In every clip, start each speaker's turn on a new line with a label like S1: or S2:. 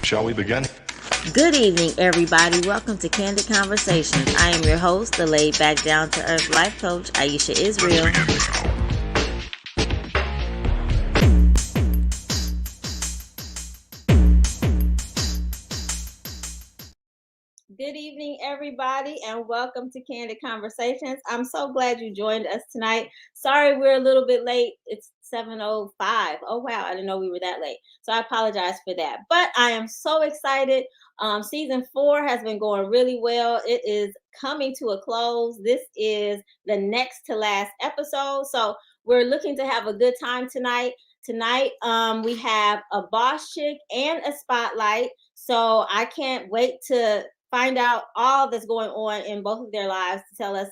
S1: Shall we begin?
S2: Good evening, everybody. Welcome to Candid Conversations. I am your host, the laid back, down to earth life coach, Aisha Israel. Good evening, everybody, and welcome to Candid Conversations. I'm so glad you joined us tonight. Sorry we're a little bit late. It's 7:05. Oh, wow. I didn't know we were that late. So I apologize for that. But I am so excited. Season 4 has been going really well. It is coming to a close. This is the next to last episode. So we're looking to have a good time tonight. Tonight, we have a boss chick and a spotlight. So I can't wait to find out all that's going on in both of their lives to tell us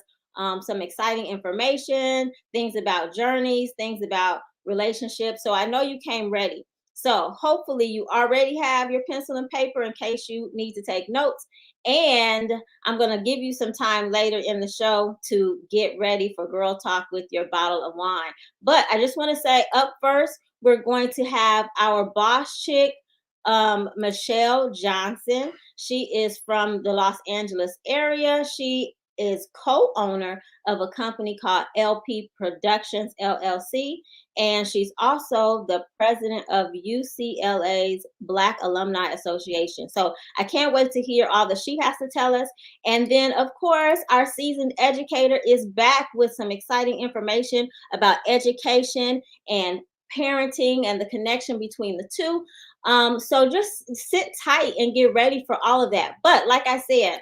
S2: some exciting information, things about journeys, things about relationships. So I know you came ready. So hopefully you already have your pencil and paper in case you need to take notes. And I'm going to give you some time later in the show to get ready for Girl Talk with your bottle of wine. But I just want to say up first, we're going to have our boss chick, Michelle Johnson. She is from the Los Angeles area. She is co-owner of a company called LP Productions LLC, and she's also the president of UCLA's Black Alumni Association. So I can't wait to hear all that she has to tell us. And then, of course, our seasoned educator is back with some exciting information about education and parenting and the connection between the two. So just sit tight and get ready for all of that. But like I said,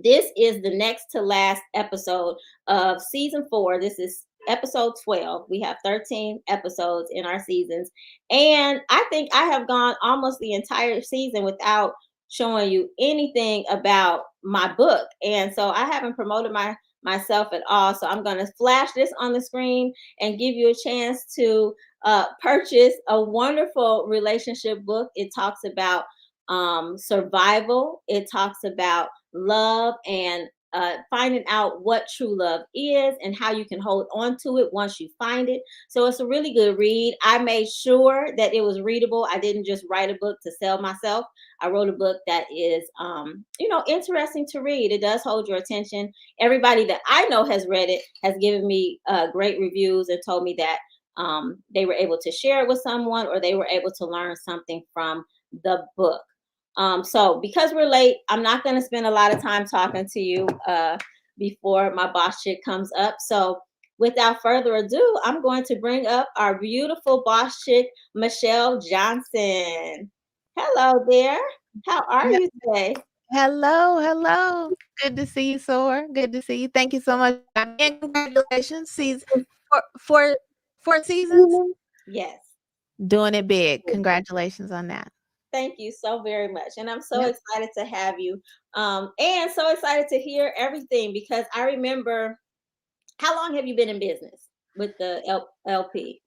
S2: this is the next to last episode of season 4. This is episode 12. We have 13 episodes in our seasons. And I think I have gone almost the entire season without showing you anything about my book. And so I haven't promoted myself at all. So I'm going to flash this on the screen and give you a chance to purchase a wonderful relationship book. It talks about survival. It talks about love and finding out what true love is and how you can hold on to it once you find it. So it's a really good read. I made sure that it was readable. I didn't just write a book to sell myself. I wrote a book that is, interesting to read. It does hold your attention. Everybody that I know has read it has given me great reviews and told me that they were able to share it with someone or they were able to learn something from the book. So because we're late, I'm not going to spend a lot of time talking to you before my boss chick comes up. So without further ado, I'm going to bring up our beautiful boss chick, Michelle Johnson. Hello there. How are you today?
S3: Hello. Good to see you, Soar. Good to see you. Thank you so much. And congratulations. Season four seasons.
S2: Yes.
S3: Doing it big. Congratulations on that.
S2: Thank you so very much. And I'm so excited to have you. And so excited to hear everything because I remember, how long have you been in business with the LP?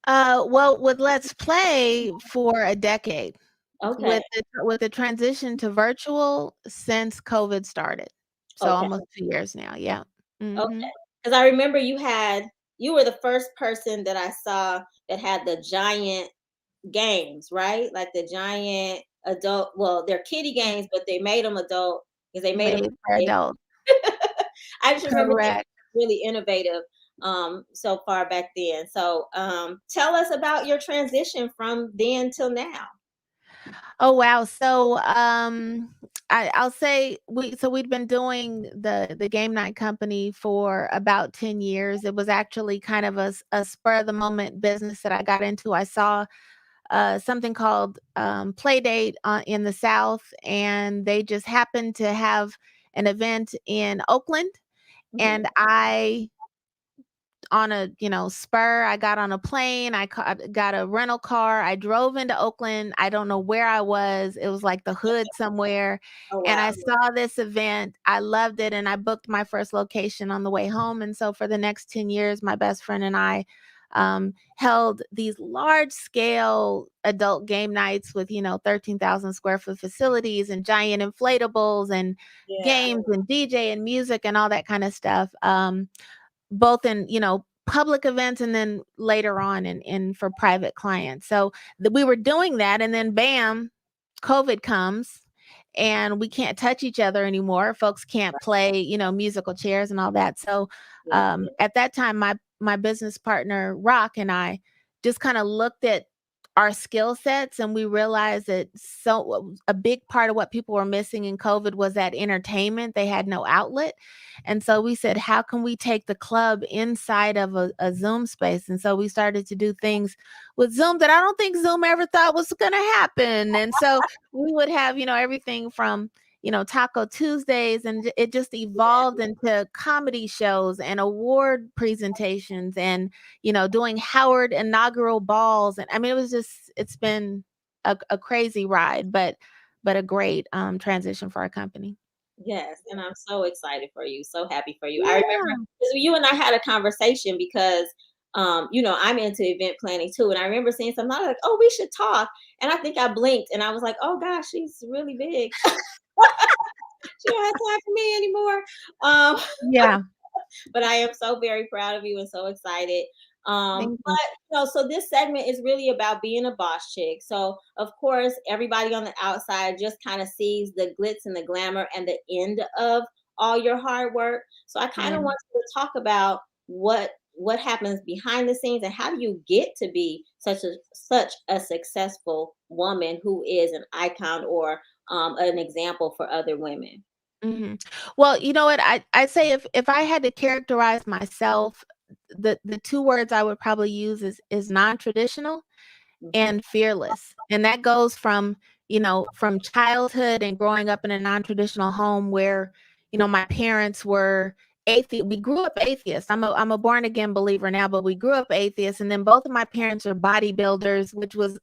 S3: Well, with Let's Play for a decade.
S2: Okay.
S3: With the transition to virtual since COVID started. So almost 2 years now. Yeah.
S2: Mm-hmm. Okay. Because I remember you were the first person that I saw that had the giant games, right? Like the giant adult, well, they're kiddie games, but they made them adult because they made them
S3: for adult.
S2: I just remember really innovative so far back then. So tell us about your transition from then till now.
S3: Oh wow. So I'll say we'd been doing the game night company for about 10 years. It was actually kind of a spur of the moment business that I got into. I saw something called Playdate in the South, and they just happened to have an event in Oakland. Mm-hmm. And I, on a spur, I got on a plane. I got a rental car. I drove into Oakland. I don't know where I was. It was like the hood somewhere. Oh, wow. And I saw this event. I loved it, and I booked my first location on the way home. And so for the next 10 years, my best friend and I held these large scale adult game nights with 13,000 square foot facilities and giant inflatables and games and DJ and music and all that kind of stuff. Both in, public events and then later on in for private clients. So we were doing that, and then bam, COVID comes and we can't touch each other anymore. Folks can't play, musical chairs and all that. So
S2: Yeah.
S3: at that time, my business partner Rock and I just kind of looked at our skill sets, and we realized that a big part of what people were missing in COVID was that entertainment. They had no outlet. And so we said, how can we take the club inside of a Zoom space? And so we started to do things with Zoom that I don't think Zoom ever thought was going to happen. And so we would have, everything from, Taco Tuesdays, and it just evolved into comedy shows and award presentations and, doing Howard inaugural balls. And I mean, it's been a crazy ride, but a great transition for our company.
S2: Yes, and I'm so excited for you, so happy for you. I remember
S3: Yeah.
S2: 'cause you and I had a conversation because, I'm into event planning too, and I remember saying something, I was like, "Oh, we should talk," and I think I blinked, and I was like, "Oh gosh, she's really big. She don't have time for me anymore." Um,
S3: Yeah.
S2: but I am so very proud of you and so excited.
S3: Thank
S2: But
S3: you.
S2: so this segment is really about being a boss chick. So of course, everybody on the outside just kind of sees the glitz and the glamour and the end of all your hard work. So I kind
S3: Yeah.
S2: of want you to talk about what happens behind the scenes and how do you get to be such a successful woman who is an icon or an example for other women.
S3: Well, you know what? I say if I had to characterize myself, the two words I would probably use is non-traditional
S2: Mhm.
S3: and fearless. And that goes from, from childhood and growing up in a non-traditional home where, my parents were atheist. We grew up atheists. I'm a born again believer now, but we grew up atheists. And then both of my parents are bodybuilders, which was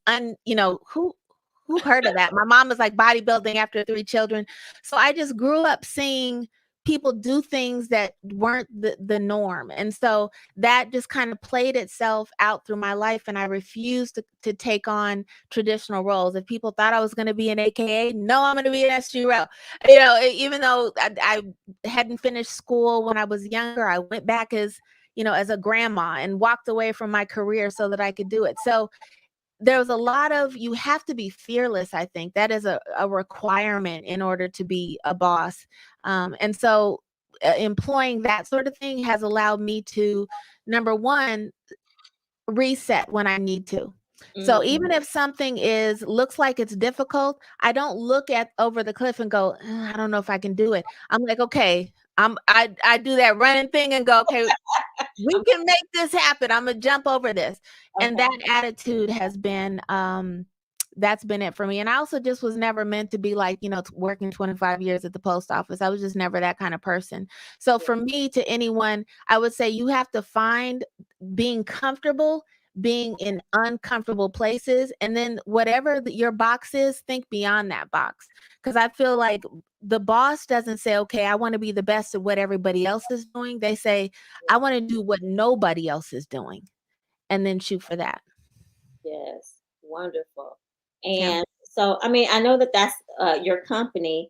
S3: who heard of that? My mom was like bodybuilding after 3 children. So I just grew up seeing people do things that weren't the norm. And so that just kind of played itself out through my life, and I refused to take on traditional roles. If people thought I was going to be an AKA, no, I'm going to be an SGRO. Even though I hadn't finished school when I was younger, I went back as as a grandma and walked away from my career so that I could do it. So there was a lot of, you have to be fearless. I think that is a requirement in order to be a boss. And so employing that sort of thing has allowed me to, number one, reset when I need to. So
S2: Mm,
S3: even if something looks like it's difficult, I don't look at over the cliff and go, I don't know if I can do it. I'm like, okay, I do that running thing and go, okay, we
S2: I'm
S3: can make this happen. I'm gonna jump over this. And
S2: okay.
S3: that attitude has been that's been it for me. And I also just was never meant to be like, working 25 years at the post office. I was just never that kind of person. So for me, to anyone, I would say you have to find being comfortable being in uncomfortable places, and then whatever your box is, think beyond that box. Because I feel like the boss doesn't say, okay, I want to be the best at what everybody else is doing. They say, I want to do what nobody else is doing, and then shoot for that.
S2: Yes, wonderful.
S3: Yeah.
S2: And so, I mean, I know that that's your company,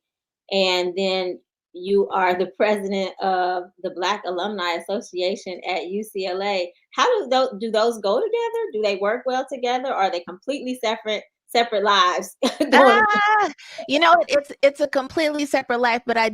S2: and then you are the president of the Black Alumni Association at UCLA. How do those go together? Do they work well together, or are they completely separate lives going?
S3: Ah, it's a completely separate life, but I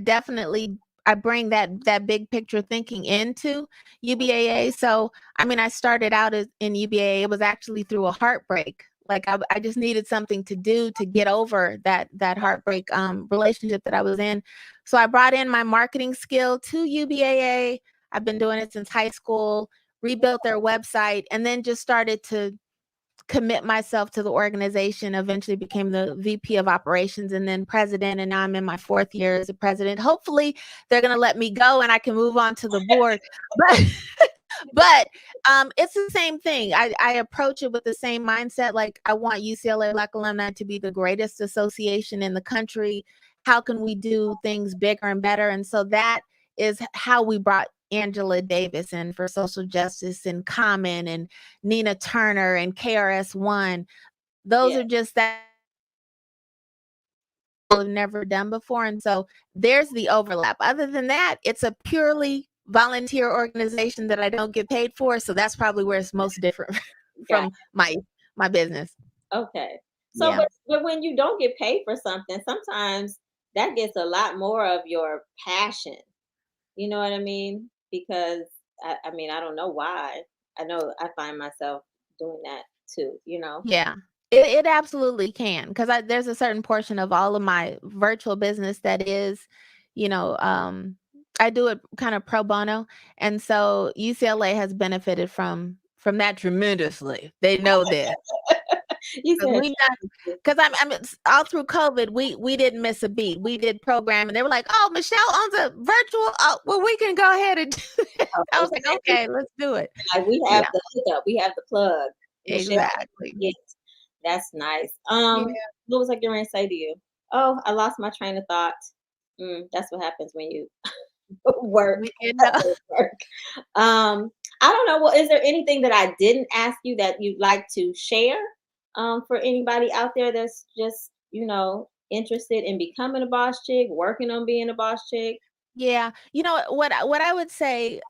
S3: bring that big picture thinking into UBAA. So, I mean, I started out in UBAA. It was actually through a heartbreak. Like I just needed something to do to get over that heartbreak relationship that I was in. So I brought in my marketing skill to UBAA. I've been doing it since high school, rebuilt their website, and then just started to commit myself to the organization, eventually became the VP of operations and then president. And now I'm in my 4th year as a president. Hopefully they're going to let me go and I can move on to the board. But but it's the same thing. I approach it with the same mindset. Like, I want UCLA Black Alumni to be the greatest association in the country. How can we do things bigger and better? And so that is how we brought Angela Davis in for social justice, and Common, and Nina Turner, and KRS-One. Those
S2: Yeah,
S3: are just that have never done before. And so there's the overlap. Other than that, it's a purely volunteer organization that I don't get paid for. So that's probably where it's most different
S2: got
S3: from my business.
S2: okay. So,
S3: Yeah.
S2: but when you don't get paid for something, sometimes that gets a lot more of your passion. You know what I mean? Because I mean, I don't know why. I know I find myself doing that too, you know?
S3: Yeah. It absolutely can, because there's a certain portion of all of my virtual business that is, you know, I do it kind of pro bono, and so UCLA has benefited from that tremendously. They know that.
S2: You
S3: 'Cause
S2: said,
S3: we done 'Cause I'm all through COVID, we didn't miss a beat. We did programming. They were like, "Oh, Michelle owns a virtual, oh, well, we can go ahead and do it."
S2: oh,
S3: I was like,
S2: exactly.
S3: "Okay, let's do it."
S2: Like we have
S3: Yeah,
S2: the hookup, we have the plug. Michelle,
S3: exactly.
S2: yes, that's nice.
S3: Yeah.
S2: What was I going to say to you? Oh, I lost my train of thought. That's what happens when you work.
S3: You know?
S2: Work. I don't know. Well, is there anything that I didn't ask you that you'd like to share for anybody out there that's just, interested in becoming a boss chick, working on being a boss chick?
S3: Yeah. You know what I would say,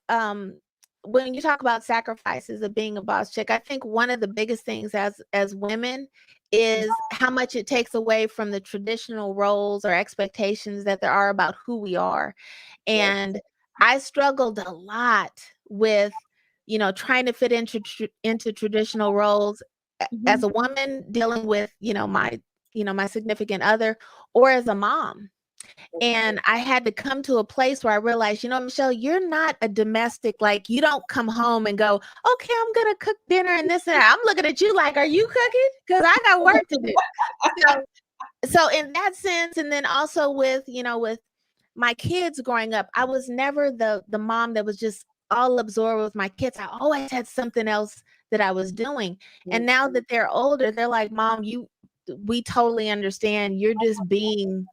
S3: when you talk about sacrifices of being a boss chick, I think one of the biggest things as women is how much it takes away from the traditional roles or expectations that there are about who we are.
S2: Yes.
S3: And I struggled a lot with, trying to fit into traditional roles as
S2: Hmm.
S3: a woman dealing with, my significant other, or as a mom.
S2: Okay.
S3: And I had to come to a place where I realized, Michelle, you're not a domestic, like, you don't come home and go, okay, I'm going to cook dinner and this and that. I'm looking at you like, are you cooking? Because I got work to do. So, so in that sense, and then also with my kids growing up, I was never the mom that was just all absorbed with my kids. I always had something else that I was doing. And now
S2: Mhm.
S3: that they're older, they're like, Mom, we totally understand. You're just being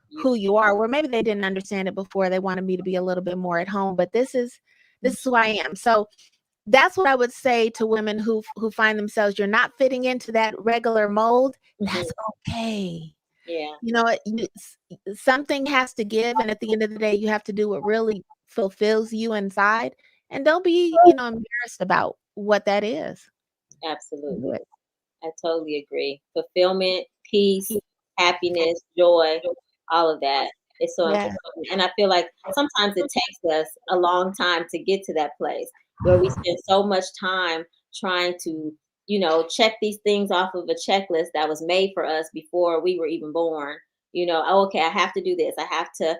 S2: You-
S3: who you are, where maybe they didn't understand it before. They wanted me to be a little bit more at home, but this is who I am. So that's what I would say to women who find themselves, you're not fitting into that regular mold.
S2: Mhm.
S3: That's okay.
S2: Yeah.
S3: You know what? Something has to give, and at the end of the day, you have to do what really fulfills you inside, and don't be, embarrassed about what that is. Do
S2: Absolutely.
S3: it.
S2: I totally agree. Fulfillment, peace, happiness, joy, all of that is so
S3: Yeah.
S2: important. And I feel like sometimes it takes us a long time to get to that place where we spend so much time trying to, check these things off of a checklist that was made for us before we were even born. Oh, okay, I have to do this. I have to,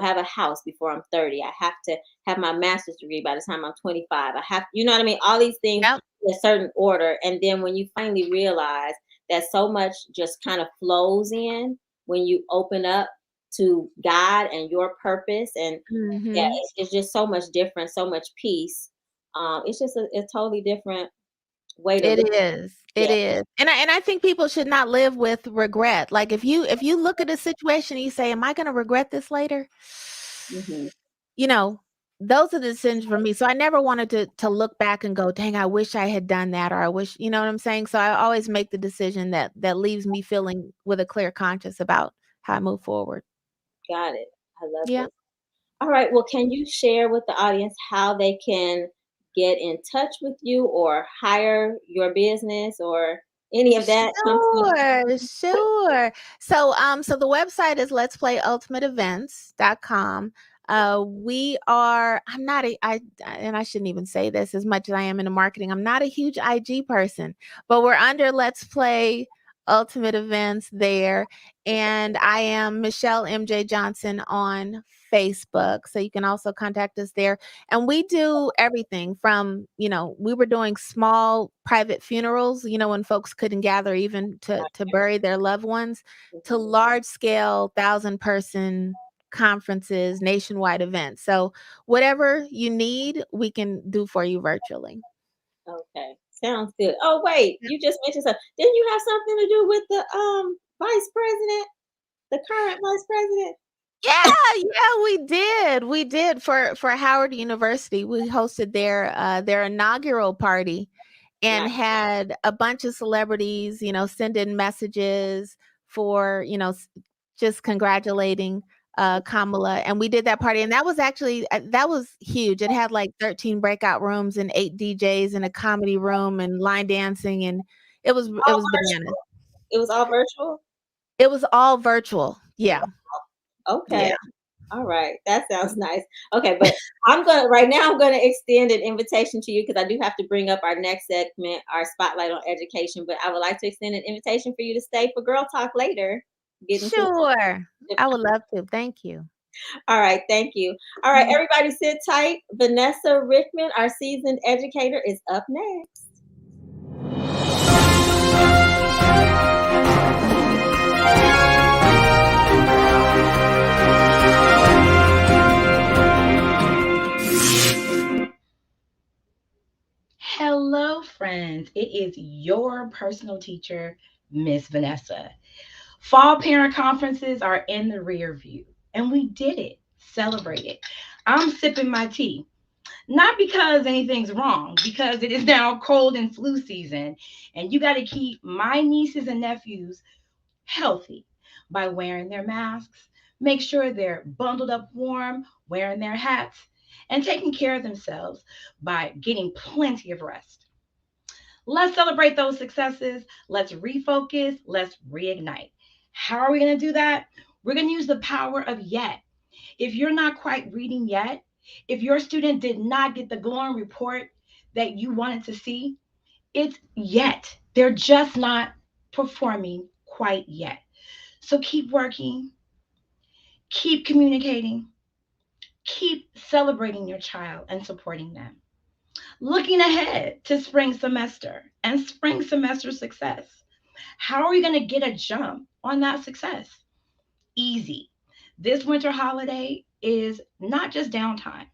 S2: have a house before I'm 30. I have to have my master's degree by the time I'm 25. I have, you know what I mean? All these things
S3: Yep.
S2: in a certain order. And then when you finally realize that so much just kind of flows in when you open up to God and your purpose, and yeah,
S3: Mhm.
S2: it's just so much different, so much peace. It's just a totally different way to
S3: It
S2: live.
S3: is. It
S2: Yeah.
S3: is. And I think people should not live with regret. Like, if you look at a situation and you say, "Am I gonna regret this later?"
S2: Hmm.
S3: You know, those are the decisions for me. So I never wanted to look back and go, "Dang, I wish I had done that," or "I wish," you know what I'm saying? So I always make the decision that leaves me feeling with a clear conscience about how I move forward.
S2: Got it. I love
S3: Yeah.
S2: this. All right. Well, can you share with the audience how they can get in touch with you or hire your business or any of that? Come to
S3: Sure, sure. So the website is letsplayultimateevents.com. We are I'm not a I and I shouldn't even say this as much as I am into marketing. I'm not a huge IG person, but we're under Let's Play Ultimate Events there. And I am Michelle MJ Johnson on Facebook. So you can also contact us there. And we do everything from, we were doing small private funerals, when folks couldn't gather even to bury their loved ones, to
S2: Mhm.
S3: large scale 1,000-person conferences, nationwide events. So whatever you need, we can do for you virtually.
S2: Okay, sounds good. Oh, wait,
S3: Yeah.
S2: you just mentioned something. Didn't you have something to do with the vice president, the current vice president?
S3: Yeah, we did. We did for Howard University. We hosted their inaugural party and
S2: Not
S3: had a bunch of celebrities, send in messages for, just congratulating Kamala. And we did that party, and that was actually that was huge. It had like 13 breakout rooms and 8 DJs and a comedy room and line dancing, and it was
S2: all
S3: bananas.
S2: virtual. It was all virtual?
S3: It was all virtual. Yeah.
S2: Okay.
S3: Yeah.
S2: All right. That sounds nice. Okay, but I'm gonna extend an invitation to you because I do have to bring up our next segment, our spotlight on education. But I would like to extend an invitation for you to stay for Girl Talk later. Get into
S3: Sure.
S2: the
S3: I would love to. Thank you.
S2: All right, thank you. All right, everybody sit tight. Vanessa Rickmon, our seasoned educator, is up next.
S1: Hello, friends. It is your personal teacher, Miss Vanessa. Fall parent conferences are in the rear view, and we did it. Celebrate it. I'm sipping my tea, not because anything's wrong, because it is now cold and flu season, and you got to keep my nieces and nephews healthy by wearing their masks, make sure they're bundled up warm, wearing their hats, and taking care of themselves by getting plenty of rest. Let's celebrate those successes. Let's refocus. Let's reignite. How are we going to do that? We're going to use the power of yet. If you're not quite reading yet, if your student did not get the glowing report that you wanted to see, it's yet. They're just not performing quite yet. So keep working, keep communicating, keep celebrating your child and supporting them. Looking ahead to spring semester and spring semester success. How are we going to get a jump on that success? Easy. This winter holiday is not just downtime,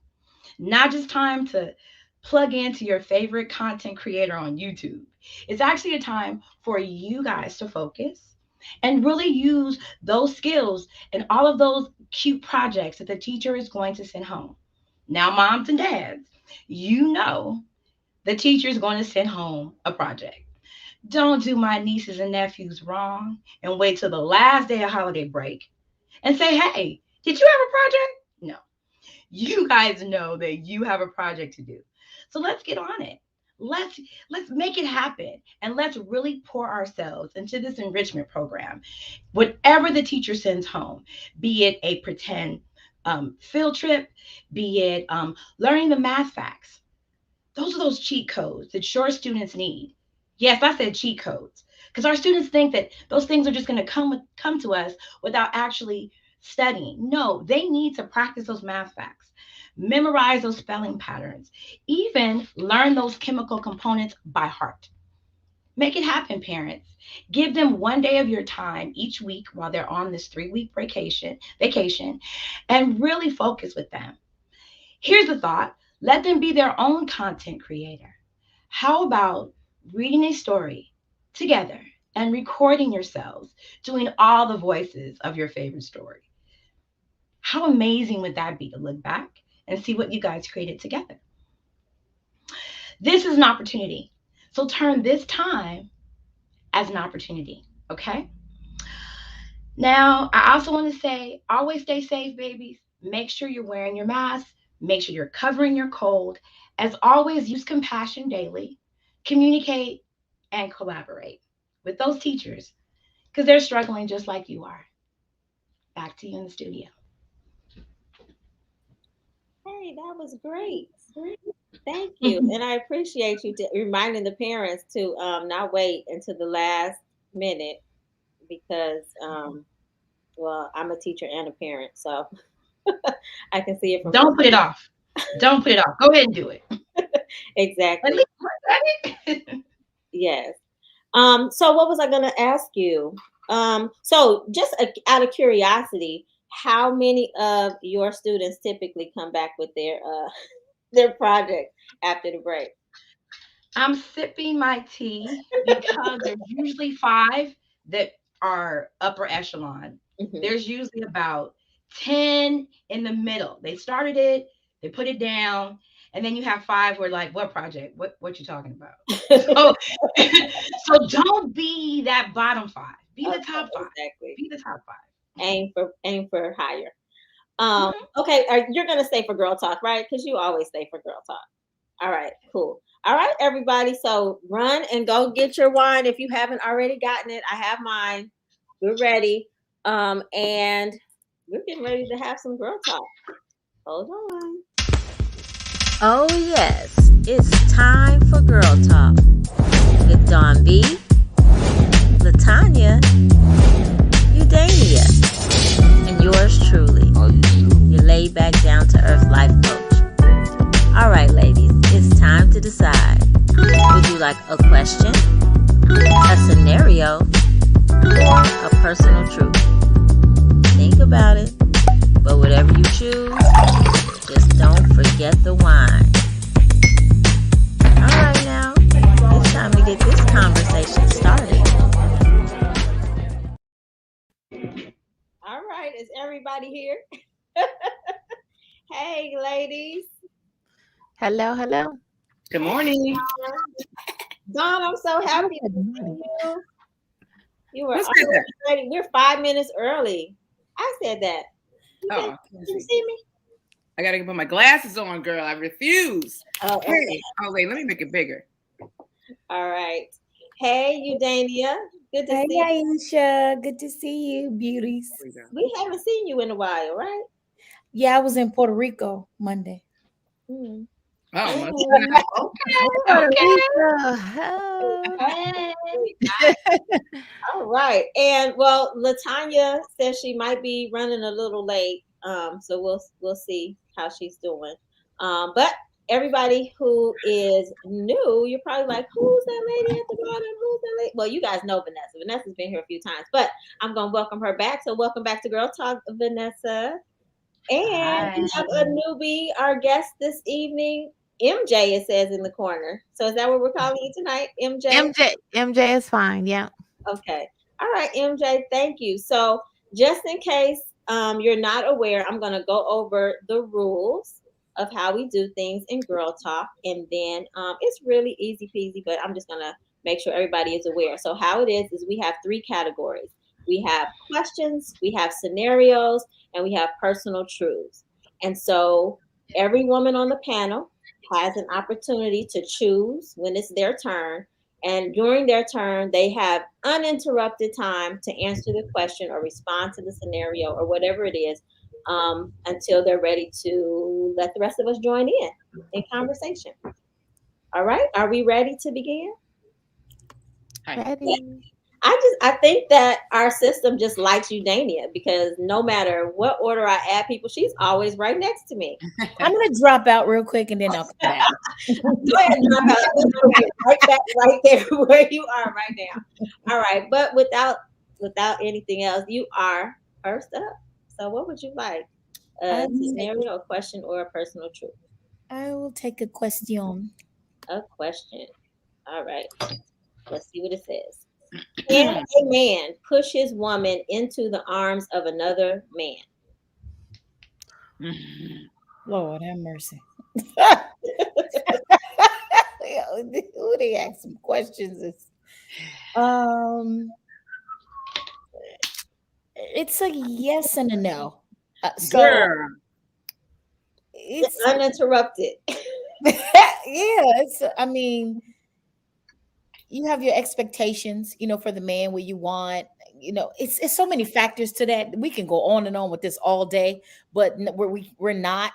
S1: not just time to plug into your favorite content creator on YouTube. It's actually a time for you guys to focus and really use those skills and all of those cute projects that the teacher is going to send home. Now, moms and dads, you know the teacher is going to send home a project. Don't do my nieces and nephews wrong and wait till the last day of holiday break and say, hey, did you have a project? No. You guys know that you have a project to do. So let's get on it. Let's let's make it happen and let's really pour ourselves into this enrichment program. Whatever the teacher sends home, be it a pretend field trip, be it learning the math facts, those are those cheat codes that your students need. Yes, I said cheat codes because our students think that those things are just going to come to us without actually studying. No, they need to practice those math facts, memorize those spelling patterns, even learn those chemical components by heart. Make it happen, parents. Give them one day of your time each week while they're on this 3 week vacation, and really focus with them. Here's the thought, let them be their own content creator. How about reading a story together and recording yourselves doing all the voices of your favorite story? How amazing would that be to look back and see what you guys created together? This is an opportunity. So turn this time as an opportunity, okay? Now, I also want to say always stay safe, babies. Make sure you're wearing your mask. Make sure you're covering your cold. As always, use compassion daily. Communicate and collaborate with those teachers because they're struggling just like you are. Back to you in the studio.
S2: Hey, that was great. Thank you, and I appreciate you reminding the parents to not wait until the last minute because well, I'm a teacher and a parent, so I can see it from both.
S1: Don't put it off. Don't put it off. Go ahead and do it. At
S2: Exactly.
S1: least look at it.
S2: Yes. So what was I going to ask you? So just out of curiosity, how many of your students typically come back with their their project after the break?
S1: I'm sipping my tea because there's usually five that are upper echelon.
S2: Mhm.
S1: There's usually about 10 in the middle. They started it, they put it down, and then you have five who are like, what project? What you talking about? So so don't be that bottom five. Be the
S2: Okay,
S1: top five.
S2: exactly.
S1: Be the top 5.
S2: Aim for higher.
S1: Mhm.
S2: Okay, you're gonna stay for girl talk, right? Because you always stay for girl talk. All right, cool. All right, everybody. So run and go get your wine if you haven't already gotten it. I have mine. We're ready. And we're getting ready to have some girl talk. Hold on.
S4: Oh, yes, it's time for Girl Talk with Dawn B, Latanya, Udania, and yours truly, your laid back, down to earth life coach. All right, ladies, it's time to decide. Would you like a question, a scenario, or a personal truth? Think about it, but whatever you choose, just don't forget the wine. All right, now, it's time to get this conversation started.
S2: All right, is everybody here? Hey, ladies.
S3: Hello, hello.
S5: Good morning.
S2: Dawn, I'm so happy to see you. You were
S5: What's
S2: already
S5: that?
S2: ready. We're 5 minutes early. I said that. You
S5: Oh,
S2: didn't see me?
S5: I gotta put my glasses on, girl. I refuse.
S2: Oh,
S5: Okay.
S2: okay.
S5: Oh, wait, let me make it bigger.
S2: All right. Hey, Udania. Good to
S6: Hey,
S2: see you.
S6: Aisha. Good to see you, beauties.
S5: There we go.
S2: We haven't seen you in a while, right?
S6: Yeah, I was in Puerto Rico Monday.
S2: Hmm.
S5: Oh,
S2: Hey.
S5: must be nice.
S3: Puerto
S1: Okay.
S3: Rico.
S1: Hey.
S2: All right. And well, Latanya says she might be running a little late. So we'll see how she's doing. But everybody who is new, you're probably like, who's that lady at the bottom? Who's that lady? Well, you guys know Vanessa. Vanessa's been here a few times, but I'm gonna welcome her back. So welcome back to Girl Talk, Vanessa. And
S1: Hi.
S2: we have a newbie, our guest this evening, MJ, it says in the corner. So is that what we're calling you tonight, MJ?
S3: MJ is fine. Yeah.
S2: Okay. All right, MJ, thank you. So just in case you're not aware, I'm going to go over the rules of how we do things in Girl Talk. And then it's really easy peasy, but I'm just going to make sure everybody is aware. So how it is we have three categories. We have questions, we have scenarios, and we have personal truths. And so every woman on the panel has an opportunity to choose when it's their turn, and during their turn, they have uninterrupted time to answer the question or respond to the scenario or whatever it is, until they're ready to let the rest of us join in conversation. All right, are we ready to begin?
S5: Hi.
S3: Ready.
S2: I think that our system just likes Udania because no matter what order I add people, she's always right next to me.
S6: I'm going to drop out real quick and then I'll come back.
S2: Go ahead and drop out. We'll be right back right there where you are right now. All right, but without anything else, you are first up. So what would you like? A scenario, a question, or a personal truth?
S6: I will take a question.
S2: A question. All right. Let's see what it says. Can a man push his woman into the arms of another man?
S6: Lord have mercy. Who they ask some questions? It's a yes and a no. So
S5: Girl.
S6: it's
S2: Uninterrupted.
S6: yeah. I mean, you have your expectations, for the man where you want, it's so many factors to that. We can go on and on with this all day, but we're not.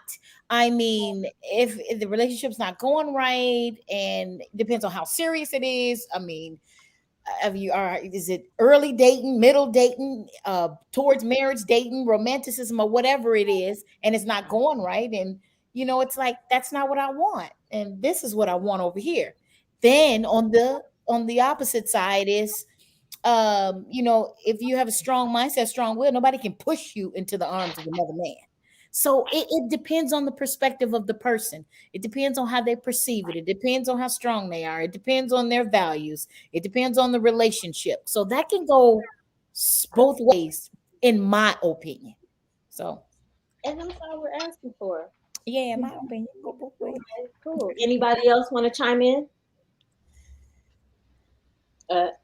S6: I mean, if the relationship's not going right, and depends on how serious it is. I mean, is it early dating, middle dating, towards marriage dating, romanticism, or whatever it is, and it's not going right, and it's like, that's not what I want, and this is what I want over here. Then on the opposite side is, if you have a strong mindset, strong will, nobody can push you into the arms of another man. So it depends on the perspective of the person. It depends on how they perceive it. It depends on how strong they are. It depends on their values. It depends on the relationship. So that can go both ways, in my opinion. So,
S2: And that's all we're asking for.
S6: yeah, in my opinion, go both ways.
S2: Okay, cool. Anybody else want to chime in?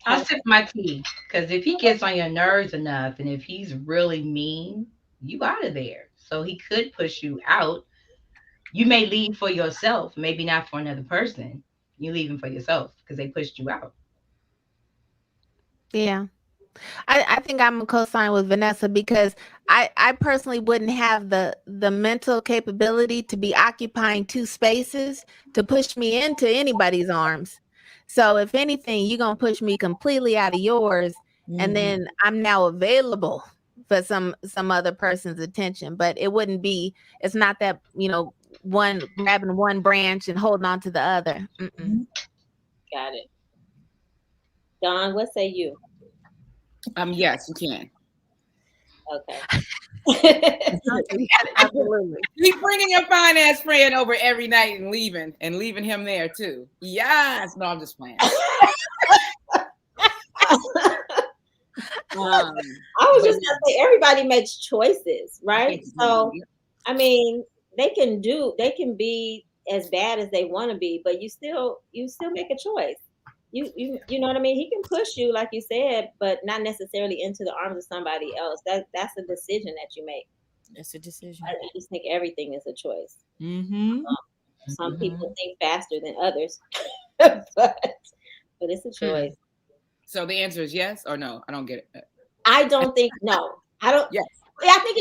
S1: I'll sip my tea because if he gets on your nerves enough and if he's really mean, you out of there. So he could push you out. You may leave for yourself, maybe not for another person. You're leaving for yourself because they pushed you out.
S3: Yeah. I think I'm a co-sign with Vanessa because I personally wouldn't have the mental capability to be occupying two spaces to push me into anybody's arms. So if anything, you're gonna push me completely out of yours, and then I'm now available for some other person's attention. But it wouldn't be. It's not that one grabbing one branch and holding on to the other.
S2: Got it. Dawn, what say you?
S5: Yes, you can.
S2: Okay.
S3: Absolutely.
S5: Keep bringing your finance friend over every night and leaving him there too. Yes. No, I'm just playing.
S2: I was just gonna say everybody makes choices, right? So I mean, they can be as bad as they want to be, but you still make a choice. You know what I mean? He can push you, like you said, but not necessarily into the arms of somebody else. That's a decision that you make.
S6: That's a decision.
S2: I just think everything is a choice.
S6: Mm-hmm.
S2: Some people think faster than others, but it's a choice.
S5: So the answer is yes or no? I don't get it.
S2: I don't think no. I don't.
S5: Yes.
S2: I think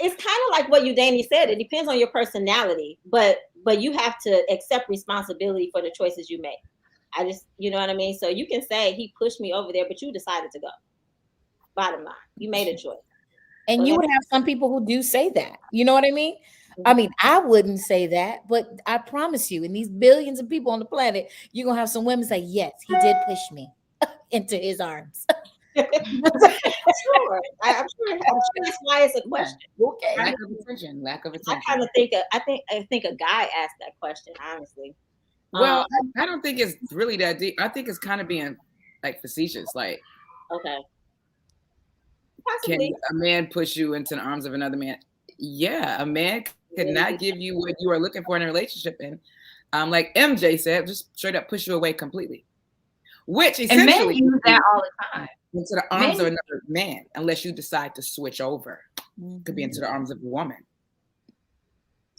S2: it's kind of like what Danny said. It depends on your personality, but you have to accept responsibility for the choices you make. I just, you know what I mean? So you can say he pushed me over there, but you decided to go. Bottom line, you made a choice.
S6: And you would have some people who do say that. You know what I mean? I mean, I wouldn't say that, but I promise you, in these billions of people on the planet, you're going to have some women say, yes, he did push me into his arms.
S2: Sure. I'm sure that's why it's a question.
S6: Okay.
S5: Lack of attention.
S2: I think a guy asked that question, honestly.
S5: Well, I don't think it's really that deep. I think it's kind of being like facetious. Like,
S2: okay.
S5: Possibly. Can a man push you into the arms of another man? Yeah, a man could not give you what you are looking for in a relationship. And like MJ said, just straight up push you away completely. Which essentially
S1: and men use that all the time.
S5: Into the arms of another man, unless you decide to switch over. Could be into the arms of a woman.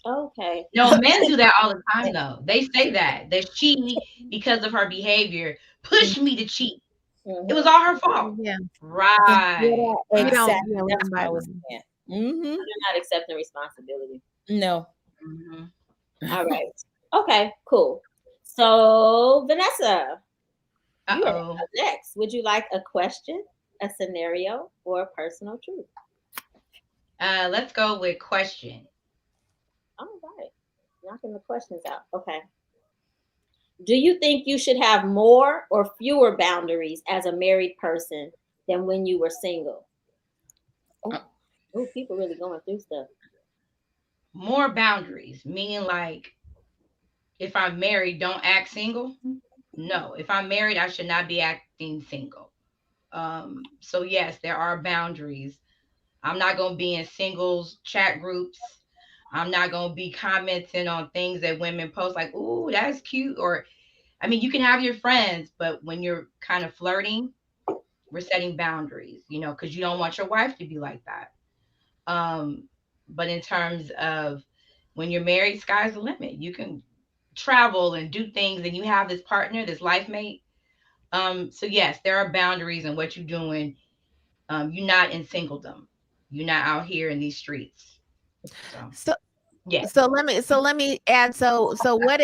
S2: Okay.
S1: No, men do that all the time, though. They say that she, because of her behavior, pushed me to cheat. It was all her fault.
S3: Yeah.
S1: Right.
S6: Exactly.
S2: That's what I was saying. They're not accepting responsibility.
S6: No.
S2: All right. Okay, cool. So, Vanessa, you are up next. Would you like a question, a scenario, or a personal truth?
S1: Let's go with question.
S2: All right. Knocking the questions out. Okay. Do you think you should have more or fewer boundaries as a married person than when you were single? Oh, people really going through stuff.
S1: More boundaries, meaning like if I'm married, don't act single. No, if I'm married, I should not be acting single. So yes, there are boundaries. I'm not going to be in singles chat groups. I'm not going to be commenting on things that women post like, "Ooh, that's cute." Or, I mean, you can have your friends, but when you're kind of flirting, we're setting boundaries, because you don't want your wife to be like that. But in terms of when you're married, sky's the limit. You can travel and do things, and you have this partner, this life mate. So yes, there are boundaries in what you're doing. You're not in singledom. You're not out here in these streets.
S3: So
S1: yeah.
S3: So let me add. So what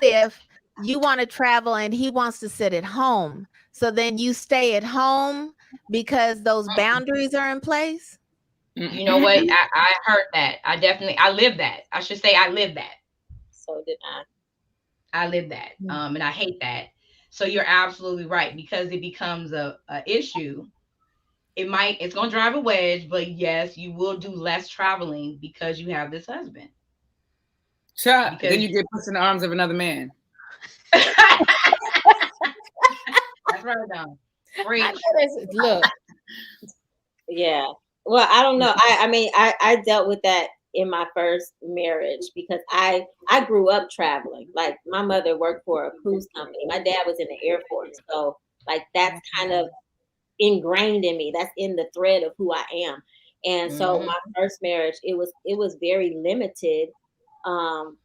S3: if you want to travel and he wants to sit at home? So then you stay at home because those boundaries are in place.
S1: You know what? I heard that. I live that. I should say I live that.
S2: So did I.
S1: I live that. And I hate that. So you're absolutely right, because it becomes a issue. It's going to drive a wedge, but yes, you will do less traveling because you have this husband.
S5: Then you get pushed in the arms of another man.
S1: That's right, now.
S6: Look.
S2: Yeah. Well, I don't know. I mean, I dealt with that in my first marriage because I grew up traveling. Like my mother worked for a cruise company. My dad was in the Air Force. So like that's kind of ingrained in me. That's in the thread of who I am. And so my first marriage, it was very limited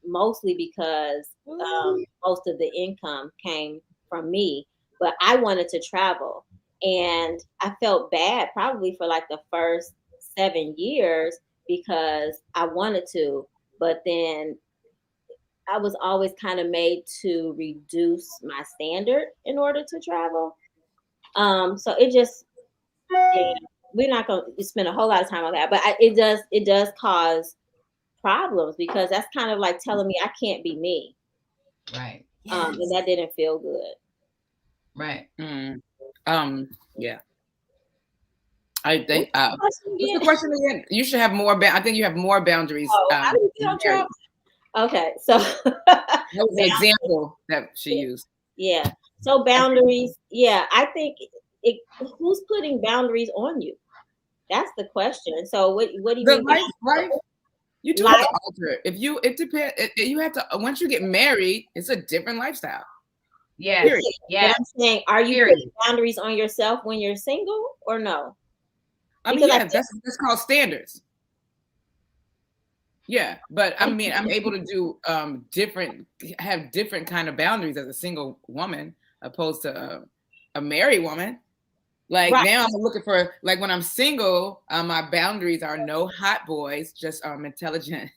S2: mostly because most of the income came from me. But I wanted to travel, and I felt bad probably for like the first 7 years because I wanted to, but then I was always kind of made to reduce my standard in order to travel. So it just, yeah, we're not going to spend a whole lot of time on that, but it does cause problems because that's kind of like telling me I can't be me.
S1: Right.
S2: And that didn't feel good.
S1: Right.
S5: Yeah. I think. What's the question again? You should have more. I think you have more boundaries.
S2: How do you get on travel? Okay, so
S5: that was an example that she used.
S2: Yeah. So boundaries. Yeah, I think who's putting boundaries on you? That's the question. So what do you mean?
S5: Life. You do have to alter it. It depends. You have to, once you get married, it's a different lifestyle.
S1: Yes.
S2: Yeah. I'm saying, are you putting boundaries on yourself when you're single or no?
S5: I mean, yeah, that's called standards. Yeah, but I mean, I'm able to do have different kind of boundaries as a single woman opposed to a married woman. Like now I'm looking for, like when I'm single, my boundaries are no hot boys, just intelligent.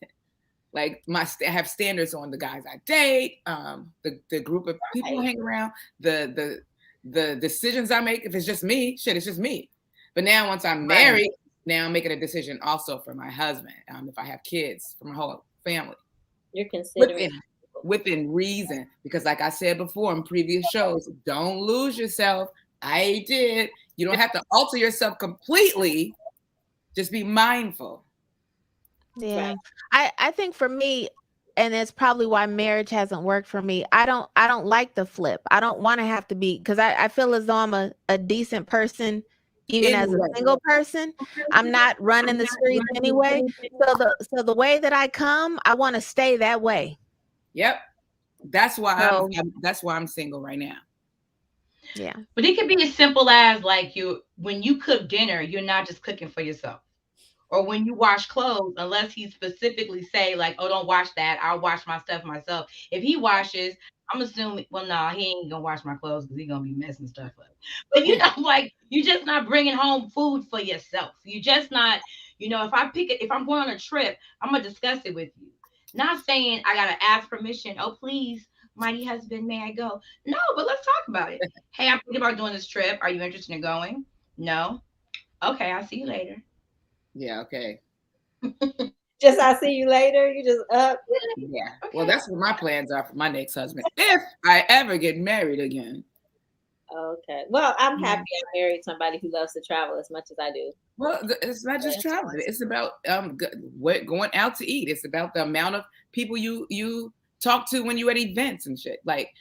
S5: Like I have standards on the guys I date, the group of people I hang around, the decisions I make. If it's just me, shit, it's just me. But now once I'm married, now I'm making a decision also for my husband. If I have kids, for my whole family.
S2: You're considering
S5: within reason, because like I said before in previous shows, don't lose yourself. I did. You don't have to alter yourself completely. Just be mindful.
S3: Yeah. I think for me, and it's probably why marriage hasn't worked for me. I don't like the flip. I don't want to have to be, because I feel as though I'm a decent person even as a single person. I'm not running the streets anyway. So the way that I come, I want to stay that way.
S5: Yep. That's why I'm single right now.
S3: Yeah.
S1: But it could be as simple as like when you cook dinner, you're not just cooking for yourself. Or when you wash clothes, unless he specifically say like, oh, don't wash that, I'll wash my stuff myself. If he washes, I'm assuming, well, no, he ain't gonna wash my clothes because he's gonna be messing stuff up. But like you're just not bringing home food for yourself. You just not, if I'm going on a trip, I'm gonna discuss it with you. Not saying I gotta ask permission. Oh, please, mighty husband, may I go? No, but let's talk about it. Hey, I'm thinking about doing this trip. Are you interested in going? No. Okay, I'll see you later.
S5: Yeah, okay.
S2: Just I'll see you later. You just up.
S5: Yeah. Okay. Well, that's what my plans are for my next husband, if I ever get married again.
S2: Okay. Well, I'm happy I married somebody who loves to travel as much as I do.
S5: Well, it's not just traveling. It's about going out to eat. It's about the amount of people you talk to when you at events and shit. Like,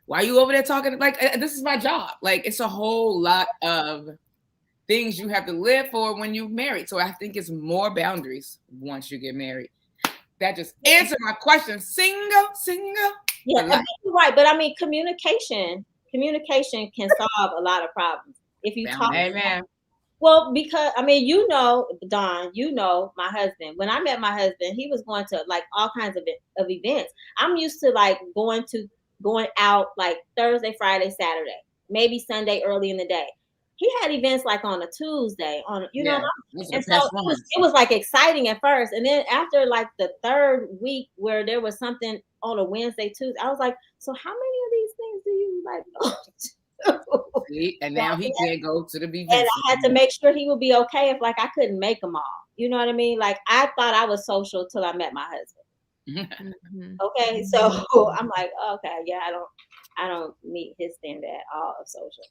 S5: why are you over there talking? Like, this is my job. Like, it's a whole lot of things you have to live for when you're married. So I think it's more boundaries once you get married. That just answered my question. Single.
S2: Yeah, you're right. But I mean, communication can solve a lot of problems if you talk.
S1: Amen.
S2: Well, because I mean, Dawn, my husband. When I met my husband, he was going to like all kinds of events. I'm used to like going out like Thursday, Friday, Saturday, maybe Sunday early in the day. He had events like on a Tuesday, and so it was like exciting at first, and then after like the third week where there was something on a Wednesday, Tuesday, I was like, so how many of these things do you like go to?
S5: See, and now he can't go to the events.
S2: And I had to make sure he would be okay if like I couldn't make them all. You know what I mean? Like I thought I was social till I met my husband. Okay, so I'm like, okay, yeah, I don't meet his standard at all of social.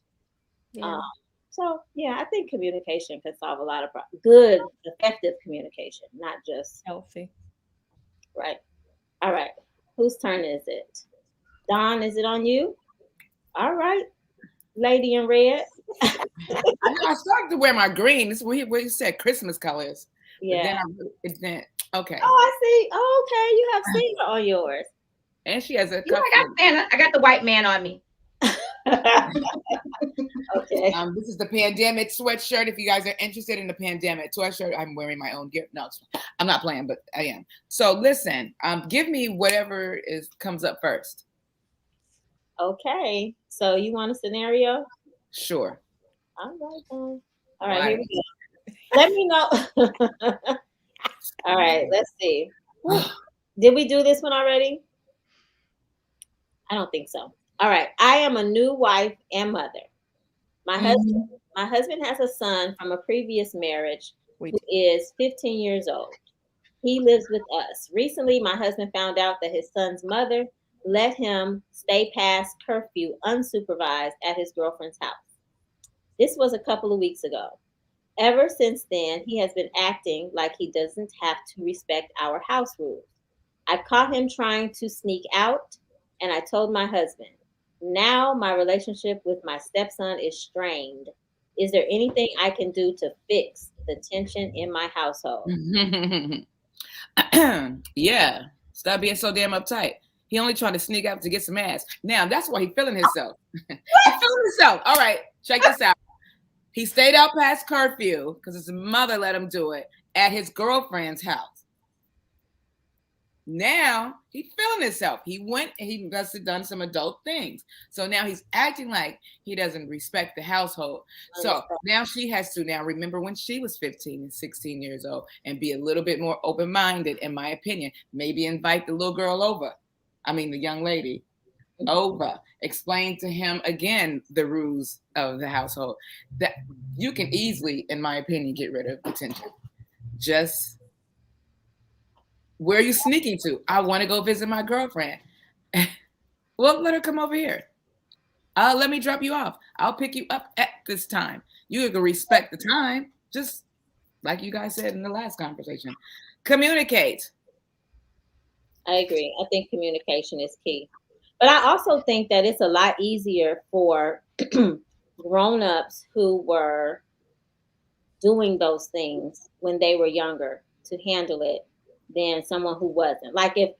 S3: Yeah.
S2: So yeah, I think communication can solve a lot of problems. Good, effective communication, not just
S6: healthy.
S2: Right. All right. Whose turn is it? Dawn, is it on you? All right. Lady in red.
S5: I started to wear my green. This is what you said, Christmas colors.
S2: Yeah.
S5: But then okay.
S2: Oh, I see. Oh, okay. You have Santa on yours.
S5: And she has a
S1: I got the white man on me.
S2: Okay.
S5: This is the pandemic sweatshirt. If you guys are interested in the pandemic sweatshirt, I'm wearing my own gear. No, I'm not playing, but I am. So listen, give me whatever comes up first.
S2: Okay. So you want a scenario?
S5: Sure.
S2: All right, then. All right, here we go. Let me know. All right, let's see. Did we do this one already? I don't think so. All right. I am a new wife and mother. My husband has a son from a previous marriage who is 15 years old. He lives with us. Recently, my husband found out that his son's mother let him stay past curfew unsupervised at his girlfriend's house. This was a couple of weeks ago. Ever since then, he has been acting like he doesn't have to respect our house rules. I caught him trying to sneak out, and I told my husband. Now my relationship with my stepson is strained. Is there anything I can do to fix the tension in my household?
S5: Yeah. Stop being so damn uptight. He only trying to sneak out to get some ass. Now, that's why he feeling himself. He's feeling himself. All right, check this out. He stayed out past curfew because his mother let him do it at his girlfriend's house. Now he's feeling himself. He went and he must have done some adult things. So now he's acting like he doesn't respect the household. So now she has to now remember when she was 15 and 16 years old and be a little bit more open-minded, in my opinion. Maybe invite the little girl over. I mean, the young lady over. Explain to him again the rules of the household. That you can easily, in my opinion, get rid of the tension. Just, where are you sneaking to? I want to go visit my girlfriend. Well, let her come over here. Let me drop you off. I'll pick you up at this time. You can respect the time, just like you guys said in the last conversation. Communicate.
S2: I agree. I think communication is key. But I also think that it's a lot easier for grown-ups who were doing those things when they were younger to handle it than someone who wasn't. Like if,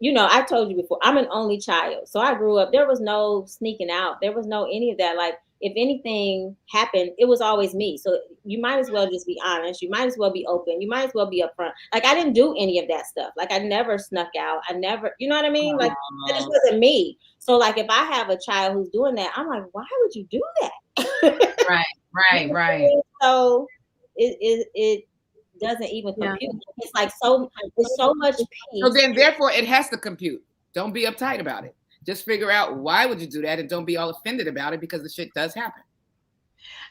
S2: I told you before, I'm an only child. So I grew up, there was no sneaking out. There was no any of that. Like if anything happened, it was always me. So you might as well just be honest. You might as well be open. You might as well be upfront. Like I didn't do any of that stuff. Like I never snuck out. I never, you know what I mean? Like that just wasn't me. So like if I have a child who's doing that, I'm like, why would you do that?
S1: Right.
S2: So it doesn't even compute. It's like there's so much peace.
S5: So then therefore it has to compute. Don't be uptight about it. Just figure out why would you do that and don't be all offended about it because the shit does happen.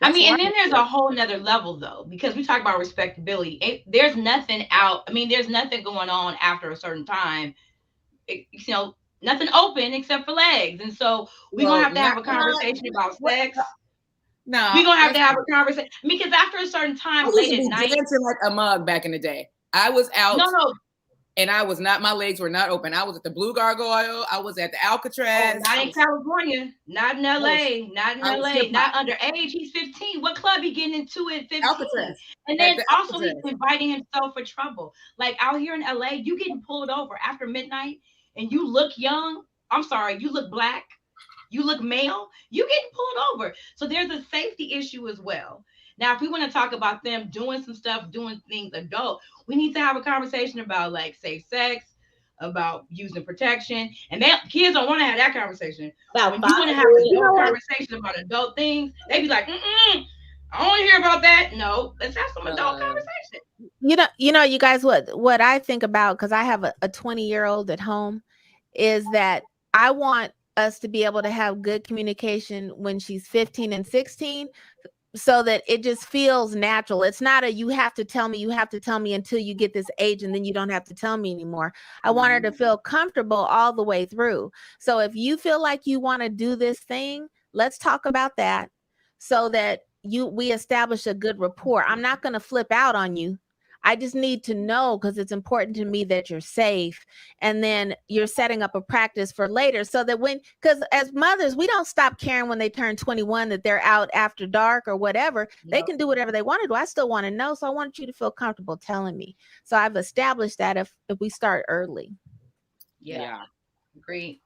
S1: I mean, and then there's a whole nother level though, because we talk about respectability. There's nothing out. I mean, there's nothing going on after a certain time. Nothing open except for legs. And so we're going to have a conversation about sex.
S5: No,
S1: we're going to have a conversation. Because after a certain time, late at night.
S5: Dancing like a mug back in the day. I was out. No. And my legs were not open. I was at the Blue Gargoyle. I was at the Alcatraz.
S1: Not in California. Not in LA. Not underage. He's 15. What club he getting into at 15? Alcatraz. And then also he's inviting himself for trouble. Like out here in LA, you getting pulled over after midnight and you look young. I'm sorry, you look black. You look male. You getting pulled over. So there's a safety issue as well. Now, if we want to talk about them doing some stuff, doing things adult, we need to have a conversation about like safe sex, about using protection. And kids don't want to have that conversation. When you want to have a conversation about adult things, they be like, I don't want to hear about that. No, let's have some adult conversation.
S3: You guys, what I think about, because I have a 20-year-old at home, is that I want us to be able to have good communication when she's 15 and 16. So that it just feels natural. It's not you have to tell me until you get this age and then you don't have to tell me anymore. I want her to feel comfortable all the way through. So if you feel like you want to do this thing, let's talk about that so that we establish a good rapport. I'm not going to flip out on you. I just need to know, because it's important to me that you're safe. And then you're setting up a practice for later so that because as mothers, we don't stop caring when they turn 21 that they're out after dark or whatever. Yep. They can do whatever they want to do. I still want to know. So I want you to feel comfortable telling me. So I've established that if we start early.
S1: Yeah. Great.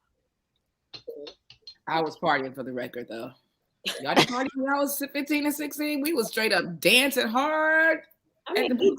S5: I was partying for the record, though. Y'all didn't party when I was 15 and 16. We was straight up dancing hard.
S2: I mean,
S1: We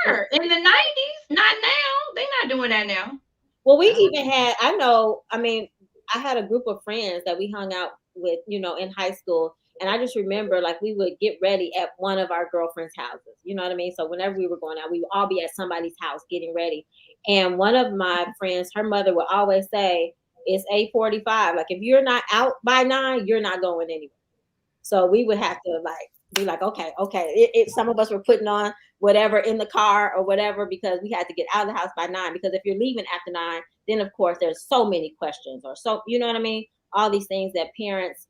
S1: were in the 90s. Not now. They're not doing that now.
S2: well, we even had, I mean, I had a group of friends that we hung out with, in high school. And I just remember like we would get ready at one of our girlfriends' houses. You know what I mean? So whenever we were going out, we would all be at somebody's house getting ready. And one of my friends, her mother would always say, it's 8:45. Like if you're not out by 9, you're not going anywhere. So we would have to like be like, okay. Some of us were putting on whatever in the car or whatever because we had to get out of the house by 9. Because if you're leaving after 9, then of course there's so many questions or so, you know what I mean? All these things that parents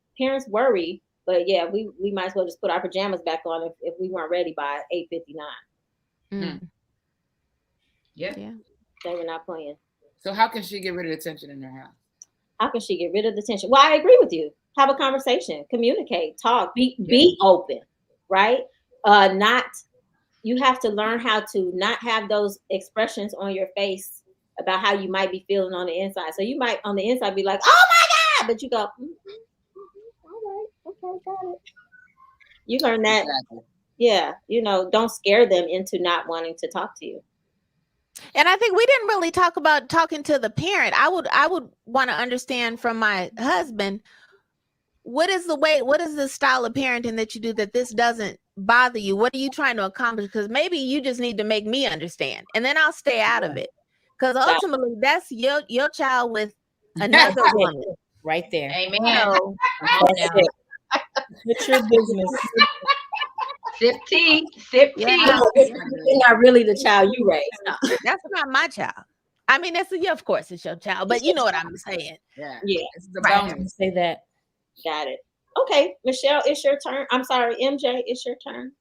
S2: worry. But yeah, we might as well just put our pajamas back on if we weren't ready by 8:59.
S1: Yeah.
S2: They were not playing.
S5: So how can she get rid of the tension in her house?
S2: How can she get rid of the tension? Well, I agree with you. Have a conversation, communicate, talk, be open, right? You have to learn how to not have those expressions on your face about how you might be feeling on the inside. So you might on the inside be like, oh my God, but you go, all right, okay, got it. You learn that. Exactly. Yeah, don't scare them into not wanting to talk to you.
S3: And I think we didn't really talk about talking to the parent. I would want to understand from my husband, what is the style of parenting that you do that this doesn't bother you? What are you trying to accomplish? Because maybe you just need to make me understand, and then I'll stay out of it. Because ultimately, that's your child with another woman.
S6: Right there.
S1: Amen.
S6: It's your business.
S1: Sip tea.
S2: You're not really the child you raised. No.
S3: That's not my child. I mean, of course it's your child, but you know what I'm saying.
S5: Yeah.
S2: It's
S5: the bonus.
S6: To say that.
S2: Got it. Okay, Michelle, it's your turn. I'm sorry, MJ, it's your turn.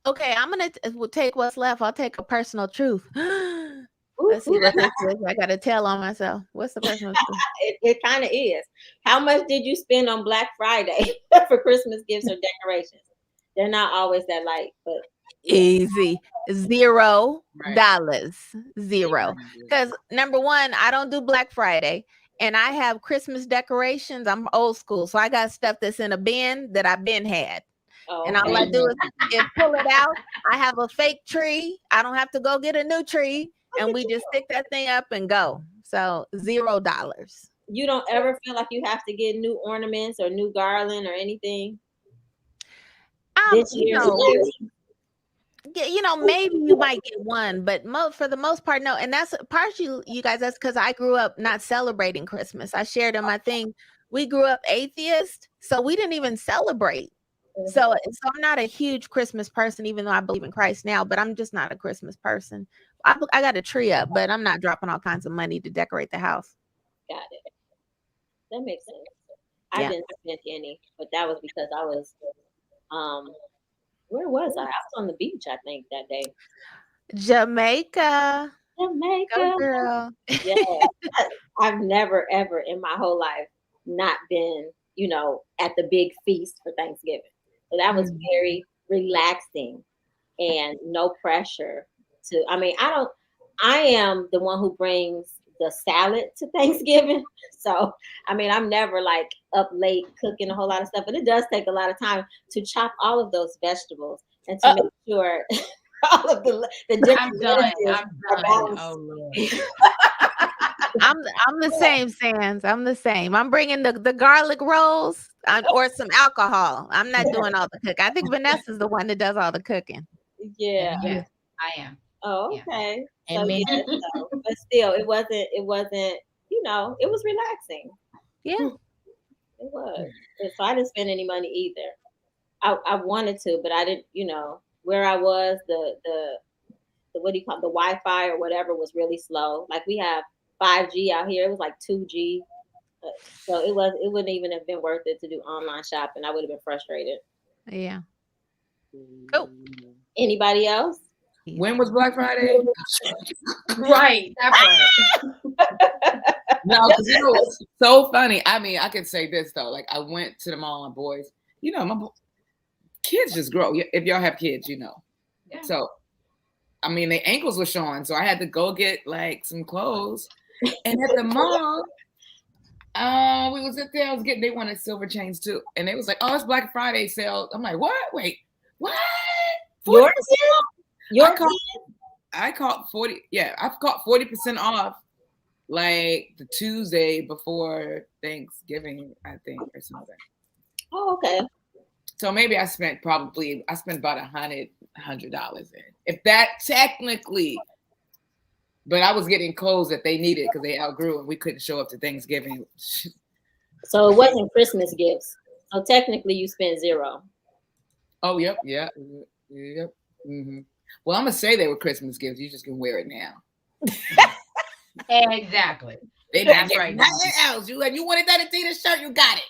S3: Okay, I'm gonna we'll take what's left. I'll take a personal truth. Let's see what this is. I gotta tell on myself. What's the personal truth?
S2: It kind of is. How much did you spend on Black Friday for Christmas gifts or decorations? They're not always that light, but
S3: easy. $0. Zero. Because number one, I don't do Black Friday. And I have Christmas decorations. I'm old school. So I got stuff that's in a bin that I've been had. And all I do is pull it out. I have a fake tree. I don't have to go get a new tree. And we just stick that thing up and go. So $0.
S2: You don't ever feel like you have to get new ornaments or new garland or anything? This year?
S3: Maybe you might get one, but for the most part, no. And that's partially, you guys, that's because I grew up not celebrating Christmas. I shared in my thing, we grew up atheist, so we didn't even celebrate. Mm-hmm. So I'm not a huge Christmas person, even though I believe in Christ now, but I'm just not a Christmas person. I got a tree up, but I'm not dropping all kinds of money to decorate the house.
S2: Got it. That makes sense. I didn't spend any, but that was because I was, where was I? I was on the beach, I think, that day.
S3: Jamaica.
S2: Go,
S3: girl.
S2: Yeah. I've never, ever in my whole life not been, at the big feast for Thanksgiving. So that was very relaxing and no pressure I am the one who brings the salad to Thanksgiving. So, I'm never like up late cooking a whole lot of stuff, but it does take a lot of time to chop all of those vegetables and to make sure all of the different.
S1: I'm done. Oh Lord.
S3: I'm the same, Sans. I'm the same. I'm bringing the garlic rolls or some alcohol. I'm not doing all the cooking. I think Vanessa's the one that does all the cooking.
S2: Yeah,
S1: I am.
S2: Oh, okay. So, but still, it wasn't. It was relaxing.
S3: Yeah,
S2: it was. So I didn't spend any money either. I wanted to, but I didn't. Where I was, the what do you call it, the Wi-Fi or whatever was really slow. Like we have 5G out here. It was like 2G. So it wouldn't even have been worth it to do online shopping. I would have been frustrated.
S3: Yeah. Cool.
S2: Anybody else?
S5: When was Black Friday?
S1: Right.
S5: No, because it's so funny. I could say this though. Like I went to the mall and boys, my kids just grow. If y'all have kids, Yeah. So, their ankles were showing. So I had to go get like some clothes. And at the mall, We was at there. I was getting. They wanted silver chains too, and they was like, "Oh, it's Black Friday sale." I'm like, "What? Wait, what?
S2: Your
S5: 40%?
S2: your
S5: I caught 40. Yeah, I've caught 40% off, like the Tuesday before Thanksgiving, I think, or something.
S2: Oh, okay.
S5: So maybe I spent about $100 in, if that technically. But I was getting clothes that they needed because they outgrew and we couldn't show up to Thanksgiving.
S2: So it wasn't Christmas gifts. So technically, you spent zero.
S5: Oh, yep. Mm-hmm. Well, I'm gonna say they were Christmas gifts. You just can wear it now.
S1: Exactly.
S5: They
S1: That's
S5: not
S1: right.
S5: nothing else. You wanted that Adidas shirt, you got it.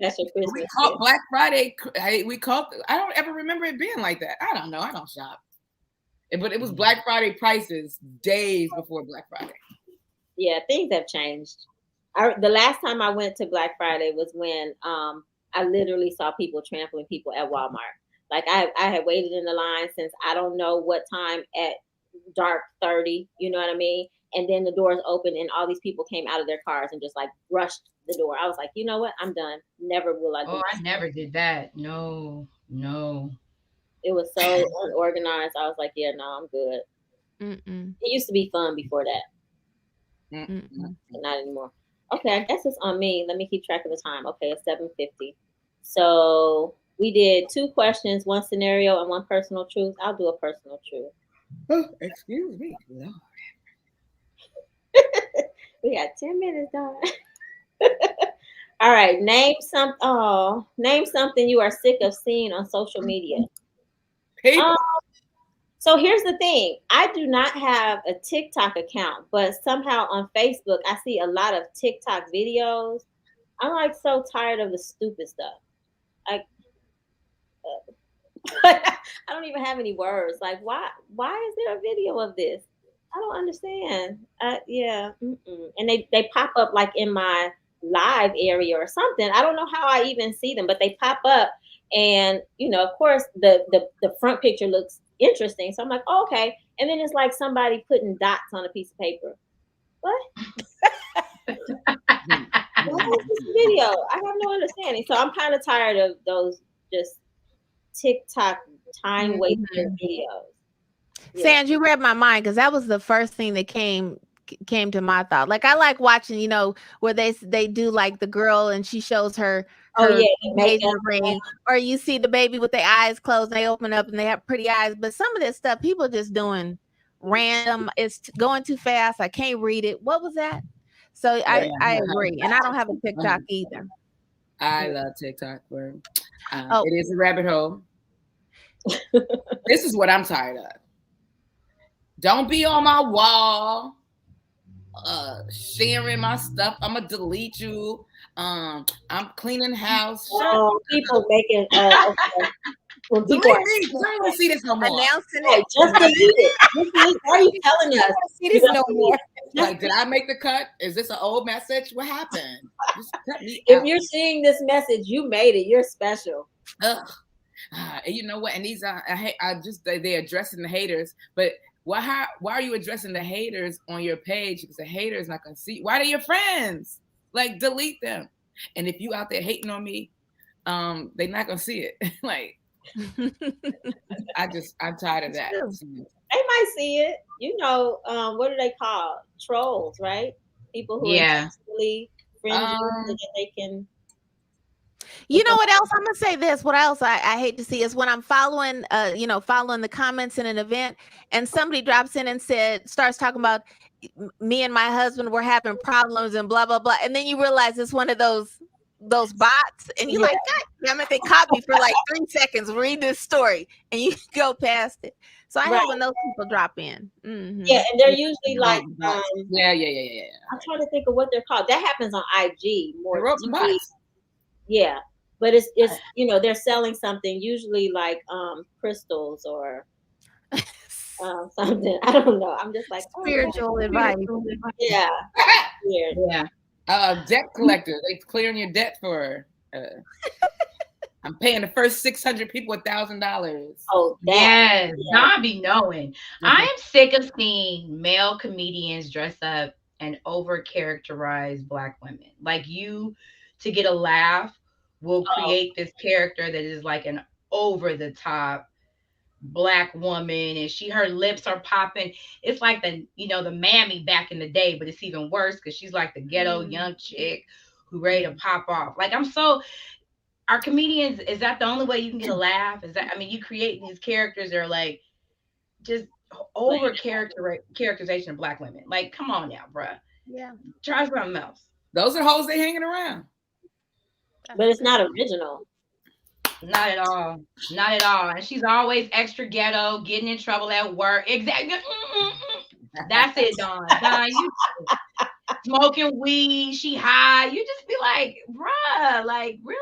S2: That's your Christmas
S5: We caught
S2: gift.
S5: Black Friday. I don't ever remember it being like that. I don't know. I don't shop. But it was Black Friday prices days before Black Friday.
S2: Yeah, things have changed. The last time I went to Black Friday was when I literally saw people trampling people at Walmart. Like I had waited in the line since I don't know what time at dark 30, you know what I mean? And then the doors opened and all these people came out of their cars and just like rushed the door. I was like, you know what? I'm done. Never will I do
S1: Oh,
S2: this.
S1: I never did that. No.
S2: It was so unorganized. I was like, yeah, no, I'm good.
S3: Mm-mm.
S2: It used to be fun before that,
S3: Mm-mm.
S2: but not anymore. Okay, I guess it's on me. Let me keep track of the time. Okay, it's 7:50. So we did 2 questions, 1 scenario, and 1 personal truth. I'll do a personal truth.
S5: Oh, excuse me. Lord.
S2: We got 10 minutes, done. All right, name something you are sick of seeing on social media.
S5: People.
S2: So here's the thing. I do not have a TikTok account, but somehow on Facebook, I see a lot of TikTok videos. I'm like so tired of the stupid stuff. Like, I don't even have any words. Like, why is there a video of this? I don't understand. Yeah. And they pop up like in my live area or something. I don't know how I even see them, but they pop up. And, of course, the front picture looks interesting. So I'm like, oh, okay. And then it's like somebody putting dots on a piece of paper. What? What is this video? I have no understanding. So I'm kind of tired of those just TikTok time wasting videos.
S3: Yeah. Sands, you read my mind because that was the first thing that came to my thought. Like I like watching, where they do like the girl and she shows her makeup ring, or you see the baby with their eyes closed and they open up and they have pretty eyes. But some of this stuff people just doing random. It's going too fast. I can't read it. What was that? So I agree, and I don't have a TikTok either.
S5: I love TikTok. It is a rabbit hole. This is what I'm tired of. Don't be on my wall, sharing my stuff. I'm gonna delete you. I'm cleaning house.
S2: People making. When
S5: people I don't want to see this no more.
S3: Announcing it.
S2: Just delete it. Why are you telling us?
S6: See this no more.
S5: Like, did I make the cut? Is this an old message? What happened? Just cut me
S2: if
S5: out.
S2: You're seeing this message, you made it. You're special.
S5: Ugh. And you know what? And these they're addressing the haters, but why are you addressing the haters on your page? Because the haters not gonna see. Why are they your friends? Like, delete them. And if you out there hating on me, they're not gonna see it. Like, I'm tired of that.
S2: They might see it. What are they called? Trolls, right? People who are really friends that they can.
S3: You know what else? I'm gonna say this. What else I hate to see is when I'm following the comments in an event and somebody drops in and starts talking about me and my husband were having problems and blah blah blah, and then you realize it's one of those bots, and you're like, God damn it, they copy for like 3 seconds, read this story, and you go past it. So I hate when those people drop in. Mm-hmm.
S2: Yeah, and they're usually like,
S5: yeah.
S2: I'm trying to think of what they're called. That happens on IG more.
S5: Bots.
S2: Yeah, but it's they're selling something usually like crystals or something. I don't know. I'm just like
S3: spiritual advice.
S2: Yeah. Weird.
S1: Yeah.
S5: Debt collector. They clearing your debt for. I'm paying the first 600 people $1,000.
S2: Oh,
S1: yes. Don be knowing. I am sick of seeing male comedians dress up and over characterize Black women. Like you, to get a laugh, will
S2: Oh,
S1: create this character that is like an over the top Black woman, and her lips are popping. It's like the mammy back in the day, but it's even worse because she's like the ghetto young chick who ready to pop off. Like I'm so our comedians, is that the only way you can get a laugh? Is that, I mean, you creating these characters that are like just over characterization of Black women. Like, come on now, bruh.
S3: Yeah.
S1: Try something else.
S5: Those are hoes they hanging around.
S2: but it's not original.
S1: Not at all. Not at all. And she's always extra ghetto, getting in trouble at work. Exactly. That's it, Dawn. Dawn, you smoking weed, she high. You just be like, bruh, like, really?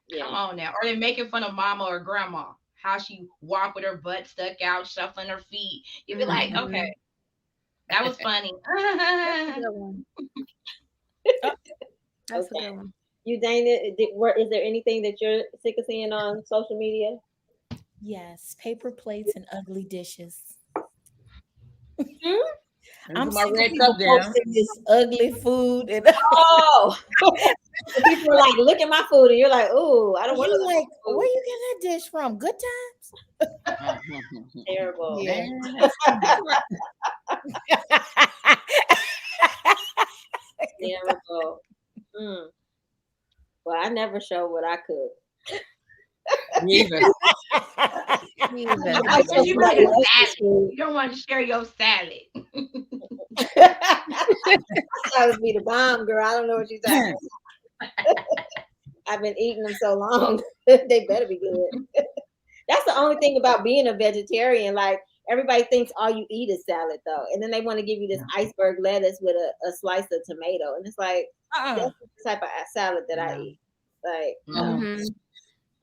S2: Yeah.
S1: Come on now. Or they making fun of mama or grandma. How she walk with her butt stuck out, shuffling her feet. You be like, okay, that was funny.
S3: That's a good one. That's
S2: Okay.
S3: a good one.
S2: You, Dana, is there anything that you're sick of seeing on social media?
S6: Yes, paper plates and ugly dishes.
S5: I'm
S6: I'm
S5: my
S6: sick of
S5: red
S6: people
S5: cup down.
S6: posting this ugly food, and
S2: Oh, people are like, look at my food, and you're like, ooh, I don't want to.
S6: you're like, where you getting that dish from? Good times.
S2: Terrible.
S6: Yeah.
S2: Terrible. Well, I never show what I cook.
S5: Me either.
S1: You want a salad. You don't want to share your salad.
S2: I would be the bomb, girl. I don't know what you're talking about. I've been eating them so long. They better be good. That's the only thing about being a vegetarian. Like, everybody thinks all you eat is salad, though. And then they want to give you this iceberg lettuce with a slice of tomato. And it's like, that's the type of salad that I eat. Like,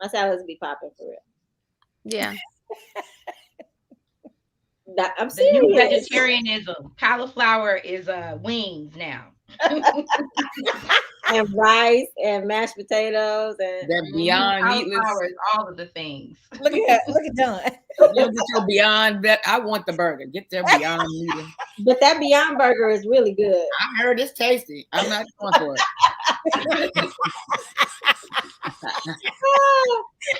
S2: my salads be popping for real.
S3: Yeah.
S2: I'm
S1: The new
S2: serious.
S1: vegetarianism. Cauliflower is wings now.
S2: And rice and mashed potatoes and
S5: That Beyond meatless.
S1: Cauliflower is all of the things.
S6: Look at Dawn.
S5: You don't get your Beyond that. I want the burger. Get their Beyond meatless.
S2: but that Beyond burger is really good.
S5: I heard it's tasty. I'm not going for it.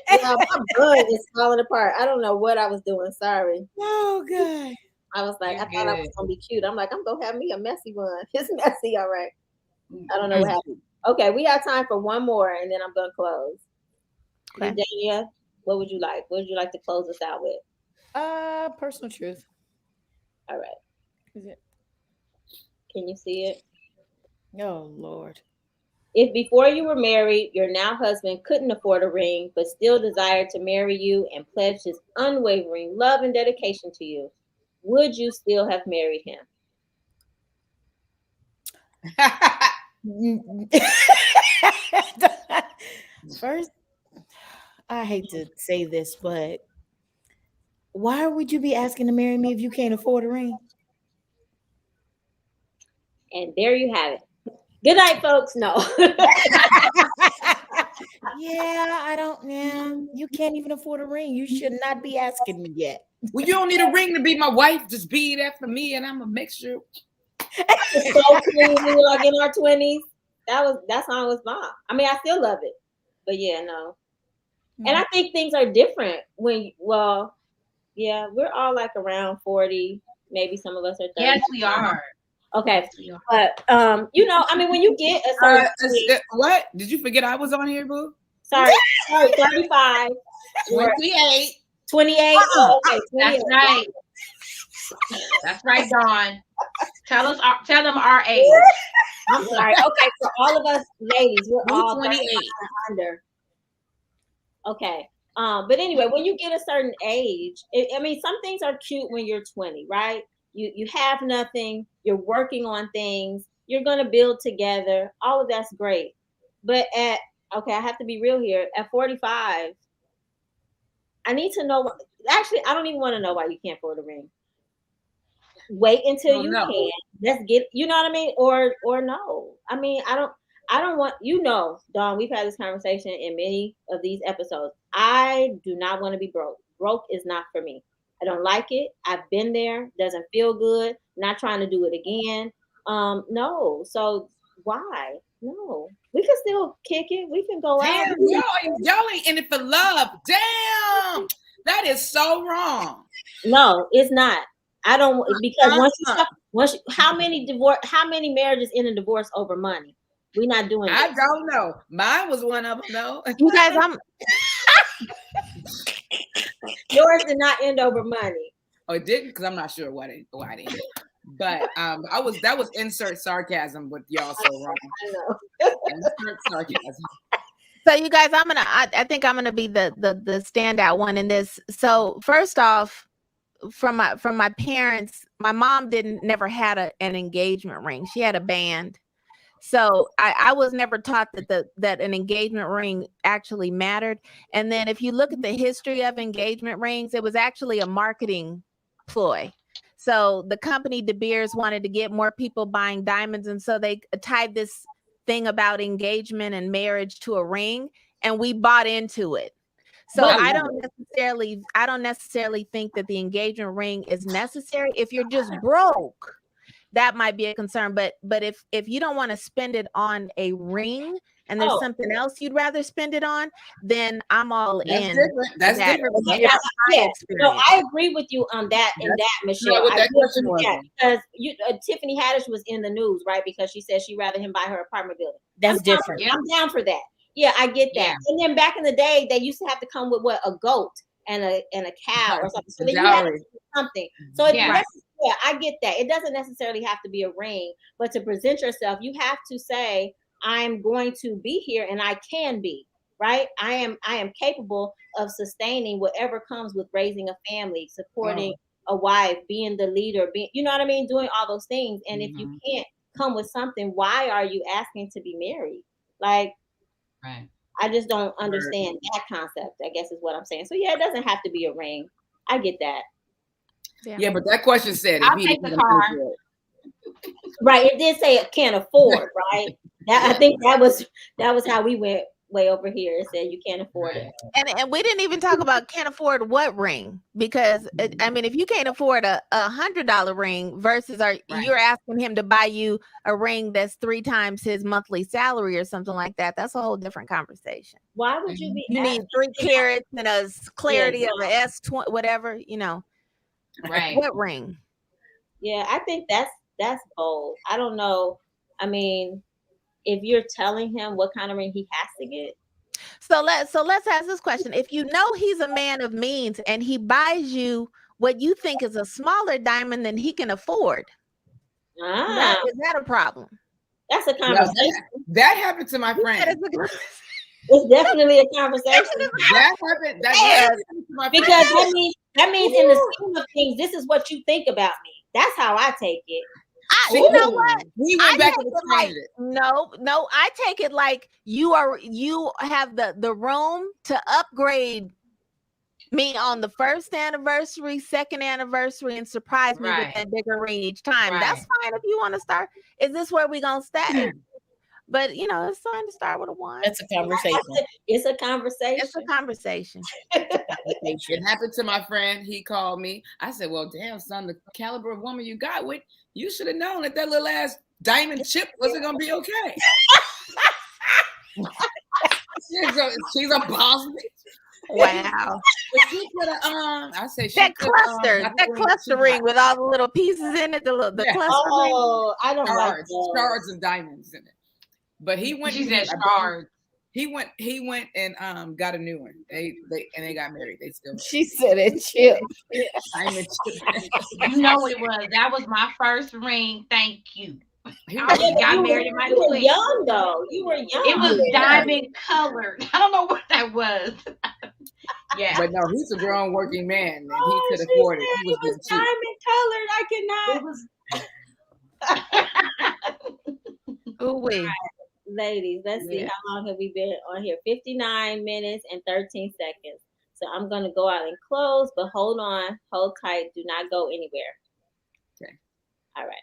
S2: Yeah, my blood is falling apart. I don't know what I was doing. Sorry.
S6: Oh God.
S2: I was like,
S1: You're
S2: I thought I was
S1: good.
S2: gonna be cute. I'm like, I'm gonna have me a messy one. It's messy, all right. I don't know what happened. Okay, we have time for one more, and then I'm gonna close.
S3: Okay.
S2: Dania, what would you like? What would you like to close us out with?
S6: Personal truth.
S2: All right.
S6: Is it?
S2: Can you see it?
S6: Oh Lord.
S2: If before you were married, your now husband couldn't afford a ring, but still desired to marry you and pledged his unwavering love and dedication to you, would you still have married him?
S6: First, I hate to say this, but why would you be asking to marry me if you can't afford a ring?
S2: And there you have it. Good night, folks. No.
S6: Yeah, I don't. Yeah, you can't even afford a ring. You should not be asking me yet.
S5: Well, you don't need a ring to be my wife. Just be that for me, and I'm gonna make sure.
S2: It's so cool. We were like in our 20s. That song was bomb. I mean, I still love it. But yeah, no. And I think things are different when, yeah, we're all like around 40. Maybe some of us are 30.
S1: Yes, we are.
S2: Okay.
S1: Yes, we are.
S2: But, I mean, when you get a certain
S5: What? Did you forget I was on here, boo?
S2: sorry, 35.
S5: 28.
S2: 28. Oh, okay, 28.
S1: That's right. That's right, Dawn. Tell them our age.
S2: I'm sorry. Okay, for all of us ladies, we're all
S5: 28
S2: under. Okay. But anyway, when you get a certain age, I mean, some things are cute when you're 20, right? You have nothing, you're working on things, you're gonna build together. All of that's great. But I have to be real here. At 45, I need to know. Actually, I don't even want to know why you can't afford a ring. Wait until you can. Let's get. You know what I mean? Or no. I mean, I don't want. Dawn. We've had this conversation in many of these episodes. I do not want to be broke. Broke is not for me. I don't like it. I've been there. Doesn't feel good. Not trying to do it again. No. So why? No. We can still kick it. We can go out.
S5: Damn, y'all ain't in it for love. Damn, that is so wrong.
S2: No, it's not. I don't, because how many marriages end in divorce over money? We're not doing that.
S5: I don't know. Mine was one of them, though.
S3: You guys,
S2: Yours did not end over money.
S5: Oh, it didn't, because I'm not sure why it ended. But that was insert sarcasm with y'all so wrong.
S2: I know.
S5: Insert sarcasm.
S3: So you guys, I think I'm gonna be the standout one in this. So first off, from my parents, my mom never had an engagement ring. She had a band. So I was never taught that an engagement ring actually mattered. And then if you look at the history of engagement rings, it was actually a marketing ploy. So the company De Beers wanted to get more people buying diamonds, and so they tied this thing about engagement and marriage to a ring, and we bought into it. So I don't necessarily think that the engagement ring is necessary. If you're just broke, that might be a concern. But if you don't want to spend it on a ring and there's something else you'd rather spend it on, then I'm all in.
S5: That's different.
S2: No, I agree with you on that. Michelle. Because Tiffany Haddish was in the news, right? Because she said she'd rather him buy her apartment building.
S6: That's different.
S2: I'm down for that. Yeah, I get that. And then back in the day, they used to have to come with a goat and a cow or something. So then you had to do something. So I get that. It doesn't necessarily have to be a ring, but to present yourself, you have to say, I'm going to be here and I can be, right? I am capable of sustaining whatever comes with raising a family, supporting a wife, being the leader, you know what I mean? Doing all those things. And if you can't come with something, why are you asking to be married? Like,
S1: right.
S2: I just don't understand that concept, I guess is what I'm saying. So yeah, it doesn't have to be a ring. I get that.
S5: Yeah, but that question said
S1: I'll take the car.
S2: Right. It did say it can't afford, right? I think that was how we went way over here. It said you can't afford it.
S3: And we didn't even talk about can't afford what ring, because I mean, if you can't afford a $100 ring versus you're asking him to buy you a ring that's 3 times his monthly salary or something like that, that's a whole different conversation.
S2: Why would you be?
S3: You need 3 carats and a clarity of an S20, whatever, you know.
S1: Right.
S3: What ring?
S2: Yeah, I think that's bold. I don't know. I mean, if you're telling him what kind of ring he has to get.
S3: So let's ask this question. If you know he's a man of means and he buys you what you think is a smaller diamond than he can afford, is that a problem?
S2: That's a conversation.
S5: That happened to my friend.
S2: It's definitely a conversation.
S5: That happened.
S2: Because that means in the scheme of things, this is what you think about me. That's how I take it.
S3: You know what?
S5: We went back and explained it.
S3: No, I take it like you have the room to upgrade me on the first anniversary, second anniversary, and surprise me with that bigger ring each time. That's fine if you want to start. Is this where we gonna stay? But you know, it's fine to start with a 1.
S6: That's a conversation.
S2: It's a conversation.
S3: It's a conversation.
S5: It happened to my friend. He called me. I said, "Well, damn, son, the caliber of woman you got with, you should have known that little ass diamond chip wasn't gonna be okay." she's a boss bitch.
S3: Wow.
S5: She could have, I said
S3: that cluster ring with all the little pieces in it. The cluster ring.
S2: Oh, I don't like
S5: stars and diamonds in it. But he went.
S1: She said stars.
S5: He went and got a new one. They got married. They still.
S6: She said it, chip.
S1: You know what it was? That was my first ring. Thank you.
S2: I got married in my 20s. You were young though. You were young.
S1: It was diamond colored. I don't know what that was. Yeah.
S5: But no, he's a grown working man and he could afford it.
S2: He was diamond colored. I cannot.
S3: Ooh wee.
S2: Ladies, let's see how long have we been on here? 59 minutes and 13 seconds. So I'm going to go out and close, but hold on, hold tight, do not go anywhere.
S5: Okay.
S2: All right.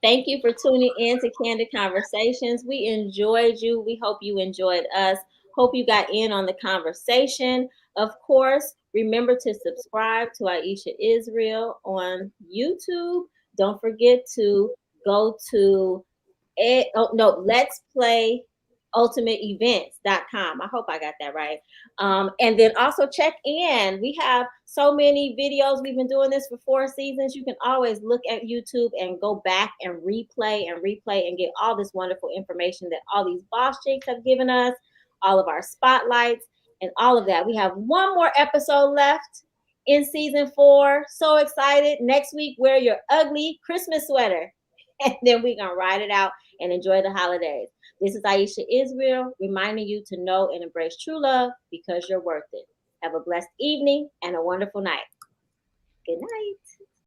S2: Thank you for tuning in to Candid Conversations. We enjoyed you. We hope you enjoyed us. Hope you got in on the conversation. Of course, remember to subscribe to Aisha Israel on YouTube. Don't forget to go to Let's Play ultimateevents.com. I hope I got that right. And then also check in. We have so many videos. We've been doing this for 4 seasons. You can always look at YouTube and go back and replay and get all this wonderful information that all these boss chicks have given us, all of our spotlights and all of that. We have one more episode left in season 4. So excited. Next week, wear your ugly Christmas sweater. And then we're going to ride it out and enjoy the holidays. This is Aisha Israel, reminding you to know and embrace true love because you're worth it. Have a blessed evening and a wonderful night. Good night.